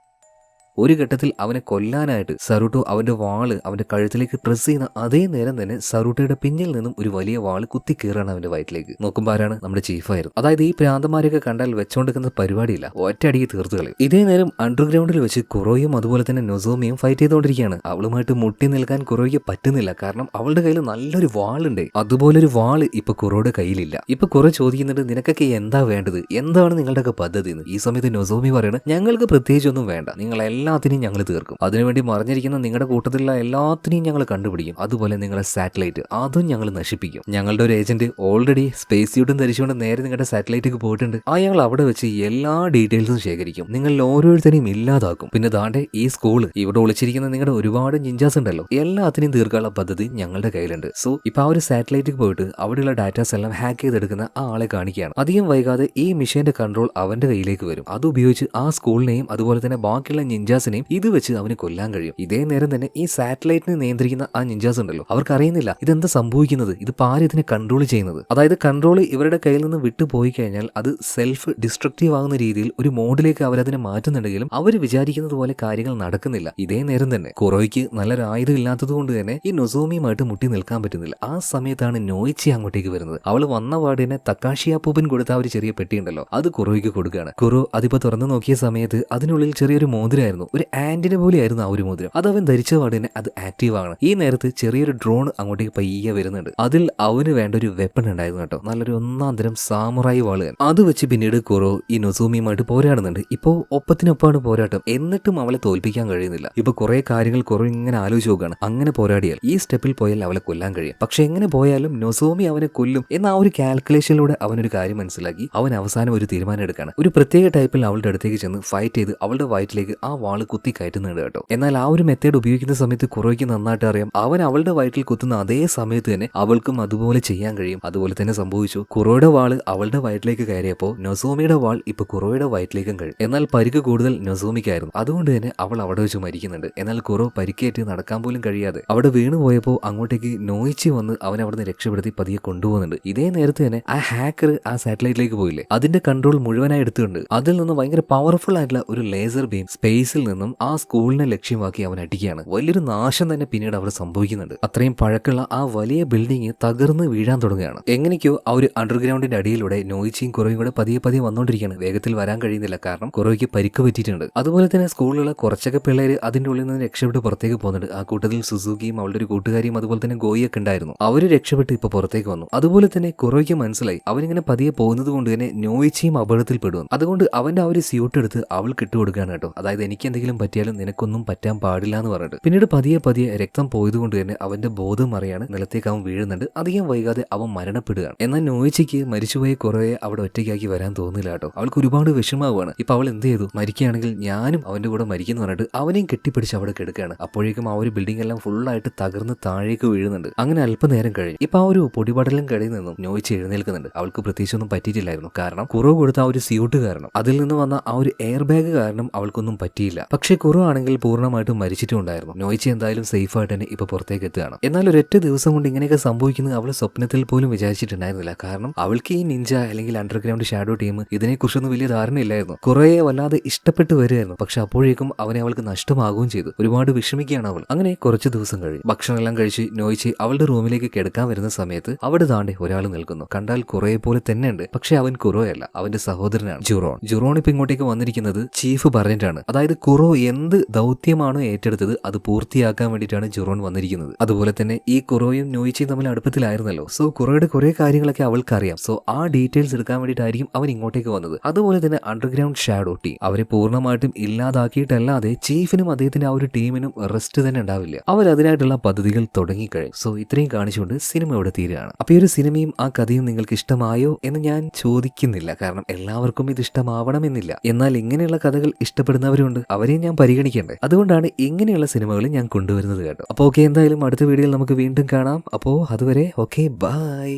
ഒരു ഘട്ടത്തിൽ അവനെ കൊല്ലാനായിട്ട് സറൂട്ടോ അവന്റെ വാള് അവന്റെ കഴുത്തിലേക്ക് പ്രസ് ചെയ്യുന്ന അതേ നേരം തന്നെ സറൂട്ടയുടെ പിന്നിൽ നിന്നും ഒരു വലിയ വാള് കുത്തി കയറാണ് അവന്റെ വയറ്റിലേക്ക്. നോക്കുമ്പോൾ ആരാണ്? നമ്മുടെ ചീഫായിരുന്നു. അതായത് ഈ പ്രാന്തമാരെയൊക്കെ കണ്ടാൽ വെച്ചോണ്ടിരിക്കുന്ന പരിപാടിയില്ല, ഒറ്റയടിക്ക് തീർത്തു കളയും. ഇതേ നേരം അണ്ടർഗ്രൗണ്ടിൽ വെച്ച് കുറോയും അതുപോലെ തന്നെ നൊസോമിയും ഫൈറ്റ് ചെയ്തുകൊണ്ടിരിക്കുകയാണ്. അവളുമായിട്ട് മുട്ടി നിൽക്കാൻ കുറോയ്ക്ക് പറ്റുന്നില്ല. കാരണം അവളുടെ കയ്യിൽ നല്ലൊരു വാളുണ്ട്. അതുപോലൊരു വാള് ഇപ്പൊ കുറോയുടെ കയ്യിലില്ല. ഇപ്പൊ കുറോ ചോദിക്കുന്നുണ്ട്, നിനക്കൊക്കെ എന്താ വേണ്ടത്, എന്താണ് നിങ്ങളുടെയൊക്കെ പദ്ധതി എന്ന്. ഈ സമയത്ത് നൊസോമി പറയണത്, ഞങ്ങൾക്ക് പ്രത്യേകിച്ചൊന്നും വേണ്ട, നിങ്ങൾ എല്ലാത്തിനെയും ഞങ്ങൾ തീർക്കും. അതിനുവേണ്ടി മറിഞ്ഞിരിക്കുന്ന നിങ്ങളുടെ കൂട്ടത്തിലുള്ള എല്ലാത്തിനെയും ഞങ്ങൾ കണ്ടുപിടിക്കും. അതുപോലെ നിങ്ങളുടെ സാറ്റലൈറ്റ് അതും ഞങ്ങൾ നശിപ്പിക്കും. ഞങ്ങളുടെ ഒരു ഏജന്റ് ഓൾറെഡി സ്പേസ് സ്യൂട്ടും ധരിച്ചുകൊണ്ട് നേരെ നിങ്ങളുടെ സാറ്റലൈറ്റിലേക്ക് പോയിട്ടുണ്ട്. അയാൾ അവിടെ വെച്ച് എല്ലാ ഡീറ്റെയിൽസും ശേഖരിക്കും. നിങ്ങൾ ഓരോരുത്തരെയും ഇല്ലാതാക്കും. പിന്നെ ദാണ്ടെ ഈ സ്കൂള്, ഇവിടെ ഒളിച്ചിരിക്കുന്ന നിങ്ങളുടെ ഒരുപാട് നിഞ്ചാസ് ഉണ്ടല്ലോ, എല്ലാത്തിനെയും തീർക്കാനുള്ള പദ്ധതി ഞങ്ങളുടെ കയ്യിലുണ്ട്. സോ ഇപ്പൊ ആ ഒരു സാറ്റലൈറ്റിലേക്ക് പോയിട്ട് അവിടെയുള്ള ഡാറ്റാസ് എല്ലാം ഹാക്ക് ചെയ്തെടുക്കുന്ന ആ ആളെ കാണിക്കുകയാണ്. അധികം വൈകാതെ ഈ മിഷന്റെ കൺട്രോൾ അവന്റെ കയ്യിലേക്ക് വരും. അതുപയോഗിച്ച് ആ സ്കൂളിനെയും അതുപോലെ തന്നെ ബാക്കിയുള്ള നിഞ്ചാസിനെയും ഇത് വെച്ച് അവന് കൊല്ലാൻ കഴിയും. ഇതേ നേരം തന്നെ ഈ സാറ്റലൈറ്റിനെ നിയന്ത്രിക്കുന്ന ആ നിഞ്ചാസ് ഉണ്ടല്ലോ, അവർക്ക് അറിയുന്നില്ല ഇതെന്താ സംഭവിക്കുന്നത്, ഇത് ആര് ഇതിനെ കൺട്രോൾ ചെയ്യുന്നത്. അതായത് കൺട്രോൾ ഇവരുടെ കയ്യിൽ നിന്ന് വിട്ടുപോയി കഴിഞ്ഞാൽ അത് സെൽഫ് ഡിസ്ട്രക്റ്റീവ് ആകുന്ന രീതിയിൽ ഒരു മോഡിലേക്ക് അവരതിനെ മാറ്റുന്നുണ്ടെങ്കിലും അവർ വിചാരിക്കുന്നത് പോലെ കാര്യങ്ങൾ നടക്കുന്നില്ല. ഇതേ നേരം തന്നെ കുറോയ്ക്ക് നല്ലൊരു ആയുധം ഇല്ലാത്തത് കൊണ്ട് തന്നെ ഈ നൊസോമിയുമായിട്ട് മുട്ടി നിൽക്കാൻ പറ്റുന്നില്ല. ആ സമയത്താണ് നോയിച്ചി അങ്ങോട്ടേക്ക് വരുന്നത്. അവൾ വന്ന പാടിനെ തക്കാഷി അപ്പൂപ്പൻ കൊടുത്ത ആ ഒരു ചെറിയ പെട്ടിയുണ്ടല്ലോ, അത് കുറോയ്ക്ക് കൊടുക്കുകയാണ്. കുറോ അതിപ്പോ തുറന്നു നോക്കിയ സമയത്ത് അതിനുള്ളിൽ ചെറിയൊരു മോതിരായിരുന്നു. ഒരു ആന്റിനെ പോലെയായിരുന്നു ആ ഒരു മോതിരം. അത് അവൻ ധരിച്ച പാടിനെ അത് ആക്റ്റീവ് ആണ്. ഈ നേരത്ത് ചെറിയൊരു ഡ്രോൺ അങ്ങോട്ടേക്ക് പയ്യെ വരുന്നുണ്ട്. അതിൽ അവന് വേണ്ട ഒരു വെപ്പൺ ഉണ്ടായിരുന്നു കേട്ടോ, നല്ലൊരു ഒന്നാം തരം സാമുറായി വാളുകൻ. അത് വെച്ച് പിന്നീട് കുറോ ഈ നൊസോമിയുമായിട്ട് പോരാടുന്നുണ്ട്. ഇപ്പോ ഒപ്പത്തിനൊപ്പമാണ് പോരാട്ടം, എന്നിട്ടും അവളെ തോൽപ്പിക്കാൻ കഴിയുന്നില്ല. ഇപ്പൊ കുറെ കാര്യങ്ങൾ കുറോ ഇങ്ങനെ ആലോചിച്ച് നോക്കുകയാണ്. അങ്ങനെ പോരാടിയാൽ ഈ സ്റ്റെപ്പിൽ പോയാൽ അവളെ കൊല്ലാൻ കഴിയും. പക്ഷെ എങ്ങനെ പോയാലും നൊസോമി അവനെ കൊല്ലും എന്ന ആ ഒരു കാൽക്കുലേഷനിലൂടെ അവനൊരു കാര്യം മനസ്സിലാക്കി അവൻ അവസാനം ഒരു തീരുമാനം എടുക്കുകയാണ്. ഒരു പ്രത്യേക ടൈപ്പിൽ അവളുടെ അടുത്തേക്ക് ചെന്ന് ഫൈറ്റ് ചെയ്ത് അവളുടെ വയറ്റിലേക്ക് ആ വാള് കുത്തി കയറ്റുന്നുണ്ട് കേട്ടോ. എന്നാൽ ആ ഒരു മെത്തേഡ് ഉപയോഗിക്കുന്ന സമയത്ത് കുറോയ്ക്ക് നന്നായിട്ട് അറിയാം അവൻ അവളുടെ വയറ്റിൽ കുത്തുന്ന അതേ സമയത്ത് തന്നെ അവൾക്കും അതുപോലെ ചെയ്യാൻ കഴിയും. അതുപോലെ തന്നെ സംഭവിച്ചു. കുറോയുടെ വാള് അവളുടെ വയറ്റിലേക്ക് കയറിയപ്പോൾ നൊസോമിയുടെ വാൾ ഇപ്പൊ കുറോയുടെ വയറ്റിലേക്കും കഴിയും. എന്നാൽ പരിക്ക് കൂടുതൽ നൊസോമിക്കായിരുന്നു. അതുകൊണ്ട് തന്നെ അവൾ അവിടെ വെച്ച് മരിക്കുന്നുണ്ട്. എന്നാൽ കുറോ പരിക്കേറ്റ് നടക്കാൻ പോലും കഴിയാതെ അവിടെ വീണുപോയപ്പോൾ അങ്ങോട്ടേക്ക് നോയിച്ചി വന്ന് അവൻ അവിടെ നിന്ന് രക്ഷപ്പെടുത്തി പതിയെ കൊണ്ടുപോകുന്നുണ്ട്. ഇതേ നേരത്തെ തന്നെ ആ ഹാക്കർ ആ സാറ്റലൈറ്റിലേക്ക് പോയില്ലേ, അതിന്റെ കൺട്രോൾ മുഴുവനായി എടുത്തുകൊണ്ട് അതിൽ നിന്ന് ഭയങ്കര പവർഫുൾ ആയിട്ടുള്ള ഒരു ലേസർ ബീം സ്പേസിൽ നിന്നും ആ സ്കൂളിനെ ലക്ഷ്യമാക്കി അവൻ അടിക്കുകയാണ്. വലിയൊരു നാശം തന്നെ പിന്നീട് അവിടെ സംഭവിക്കുന്നുണ്ട്. അത്രയും പഴക്കമുള്ള ആ വലിയ ബിൽഡിംഗ് തകർന്ന് വീഴാൻ തുടങ്ങുകയാണ്. എങ്ങനെയൊക്കെയോ ആ ഒരു അണ്ടർഗ്രൗണ്ടിന്റെ അടിയിലൂടെ നോയിച്ചിയും കുറോയും കൂടെ പതിയെ പതിയെ വന്നുകൊണ്ടിരിക്കുകയാണ്. വേഗത്തിൽ വരാൻ കഴിയുന്നില്ല, കാരണം കുറോയ്ക്ക് പരിക്ക് പറ്റിയിട്ടുണ്ട്. അതുപോലെ തന്നെ സ്കൂളിലുള്ള കുറച്ചൊക്കെ പിള്ളേര് അതിന്റെ ഉള്ളിൽ നിന്ന് രക്ഷപ്പെട്ട് പുറത്തേക്ക് പോകുന്നുണ്ട്. ആ കൂട്ടത്തിൽ സുസുക്കിയും അവളുടെ ഒരു കൂട്ടുകാരിയും അതുപോലെ തന്നെ ഗോയിയൊക്കെ ഉണ്ടായിരുന്നു. അവര് രക്ഷപ്പെട്ട് ഇപ്പൊ പുറത്തേക്ക് വന്നു. അതുപോലെ തന്നെ കുറോയ്ക്ക് മനസ്സിലായി അവനിങ്ങനെ പതിയെ പോകുന്നത് കൊണ്ട് തന്നെ നോയിച്ചിയും അപകടത്തിൽ പെടുന്നു. അതുകൊണ്ട് അവന്റെ ആ ഒരു സ്യൂട്ട് എടുത്ത് അവൾക്ക് ഇട്ട് കൊടുക്കുകയാണ് കേട്ടോ. അതായത് എനിക്ക് എന്തെങ്കിലും പറ്റിയാലും നിനക്കൊന്നും പറ്റാൻ പാടില്ല എന്ന് പറഞ്ഞിട്ട് പിന്നീട് പതിയെ പതിയെ രക്തം പോയതുകൊണ്ട് തന്നെ അവന്റെ ബോധം അറിയാണ് നിലത്തേക്ക് അവൻ വീഴുന്നുണ്ട്. അധികം വൈകാതെ അവൻ മരണപ്പെടുകയാണ്. എന്നാൽ നോയിച്ചിക്ക് മരിച്ചുപോയ കുറേ അവിടെ ഒറ്റയ്ക്കാക്കി വരാൻ തോന്നില്ല കേട്ടോ. അവൾക്ക് ഒരുപാട് വിഷമാവുകയാണ്. ഇപ്പൊ അവൾ എന്ത് ചെയ്തു, മരിക്കുകയാണെങ്കിൽ ഞാനും അവന്റെ കൂടെ മരിക്കുന്നു പറഞ്ഞിട്ട് അവനെയും കെട്ടിപ്പിടിച്ച് അവിടെ കിടക്കുകയാണ്. അപ്പോഴേക്കും ആ ഒരു ബിൽഡിംഗ് എല്ലാം ഫുള്ളായിട്ട് തകർന്ന് താഴേക്ക് വീഴുന്നുണ്ട്. അങ്ങനെ അല്പനേരം കഴിഞ്ഞു. ഇപ്പൊ ആ ഒരു പൊടിപടലും കടയിൽ നിന്നും നോയിച്ച് എഴുന്നേൽക്കുന്നുണ്ട്. അവൾക്ക് പ്രത്യേകിച്ചൊന്നും പറ്റിയിട്ടില്ലായിരുന്നു. കാരണം കുറവ് കൊടുത്ത ആ ഒരു സ്യൂട്ട് കാരണം, അതിൽ നിന്ന് വന്ന ആ ഒരു എയർ ബാഗ് കാരണം അവൾക്കൊന്നും പറ്റിയില്ല. പക്ഷെ കുറവാണെങ്കിൽ പൂർണ്ണമായിട്ടും മരിച്ചിട്ടുണ്ടായിരുന്നു. നോയിച്ച് എന്തായാലും സേഫ് ആയിട്ട് തന്നെ ഇപ്പൊ പുറത്തേക്ക് എത്തുകയാണ്. എന്നാൽ ഒരൊറ്റ ദിവസം കൊണ്ട് ഇങ്ങനെയൊക്കെ സംഭവിക്കുന്നത് അവൾ സ്വപ്നത്തിൽ പോലും വിചാരിച്ചിട്ടുണ്ടായിരുന്നില്ല. കാരണം അവൾക്ക് ഈ നിഞ്ച അല്ലെങ്കിൽ അണ്ടർഗ്രൗണ്ട് ഷാഡോ ടീം ഇതിനെക്കുറിച്ചൊന്നും വലിയ ധാരണയില്ലായിരുന്നു. കുറേ വല്ലാതെ ഇഷ്ടപ്പെട്ട് വരികയായിരുന്നു. പക്ഷെ അപ്പോഴേക്കും അവനെ അവൾക്ക് നഷ്ടമാകുകയും ചെയ്തു. ഒരുപാട് വിഷമിക്കുകയാണ് അവൾ. അങ്ങനെ കുറച്ച് ദിവസം കഴിയും. ഭക്ഷണമെല്ലാം കഴിച്ച് നോയിച്ച് അവളുടെ റൂമിലേക്ക് കിടക്കാൻ വരുന്ന സമയത്ത് അവിടെ താണ്ടെ ഒരാൾ നിൽക്കുന്നു. കണ്ടാൽ കുറേ പോലെ തന്നെ ഉണ്ട്. പക്ഷെ അവൻ കുറോയല്ല, അവന്റെ സഹോദരനാണ് ജുറോൺ. ജുറോൺ ഇപ്പൊ ഇങ്ങോട്ടേക്ക് വന്നിരിക്കുന്നത് ചീഫ് പറഞ്ഞിട്ടാണ്. അതായത് കുറോ എന്ത് ദൗത്യമാണോ ഏറ്റെടുത്തത് അത് പൂർത്തിയാക്കാൻ വേണ്ടിയിട്ടാണ് ജുറോൺ വന്നിരിക്കുന്നത്. അതുപോലെ തന്നെ ഈ കുറോയും നോയിച്ചയും തമ്മിൽ അടുപ്പത്തിലായിരുന്നല്ലോ. സോ കുറോയുടെ കുറെ കാര്യങ്ങളൊക്കെ അവൾക്കറിയാം. സോ ആ ഡീറ്റെയിൽസ് എടുക്കാൻ വേണ്ടിയിട്ടായിരിക്കും അവൻ ഇങ്ങോട്ടേക്ക് വന്നത്. അതുപോലെ തന്നെ അണ്ടർഗ്രൗണ്ട് ഷാഡോ ടീം അവരെ പൂർണ്ണമായിട്ടും ഇല്ലാതാക്കിയിട്ടല്ലാതെ ചീഫിനും അദ്ദേഹത്തിന്റെ ആ ഒരു ടീമിനും റെസ്റ്റ് തന്നെ ഉണ്ടാവില്ല. അവരതിനായിട്ടുള്ള പദ്ധതികൾ തുടങ്ങിക്കഴിഞ്ഞു. സോ ഇത്രയും കാണിച്ചുകൊണ്ട് സിനിമ ഇവിടെ തീരുകയാണ്. അപ്പൊ ഈ ഒരു സിനിമയും ആ കഥയും നിങ്ങൾക്ക് ഇഷ്ടമായോ എന്ന് ഞാൻ ചോദിക്കുന്നില്ല. കാരണം എല്ലാവർക്കും ഇത് ഇഷ്ടമാവണമെന്നില്ല. എന്നാൽ ഇങ്ങനെയുള്ള കഥകൾ ഇഷ്ടപ്പെടുന്നവരുണ്ട്, അവരെയും ഞാൻ പരിഗണിക്കണ്ടേ. അതുകൊണ്ടാണ് ഇങ്ങനെയുള്ള സിനിമകൾ ഞാൻ കൊണ്ടുവരുന്നത് കേട്ടോ. അപ്പോൾ ഓക്കെ, എന്തായാലും അടുത്ത വീഡിയോയിൽ നമുക്ക് വീണ്ടും കാണാം. അപ്പോൾ അതുവരെ ഓക്കെ, ബൈ.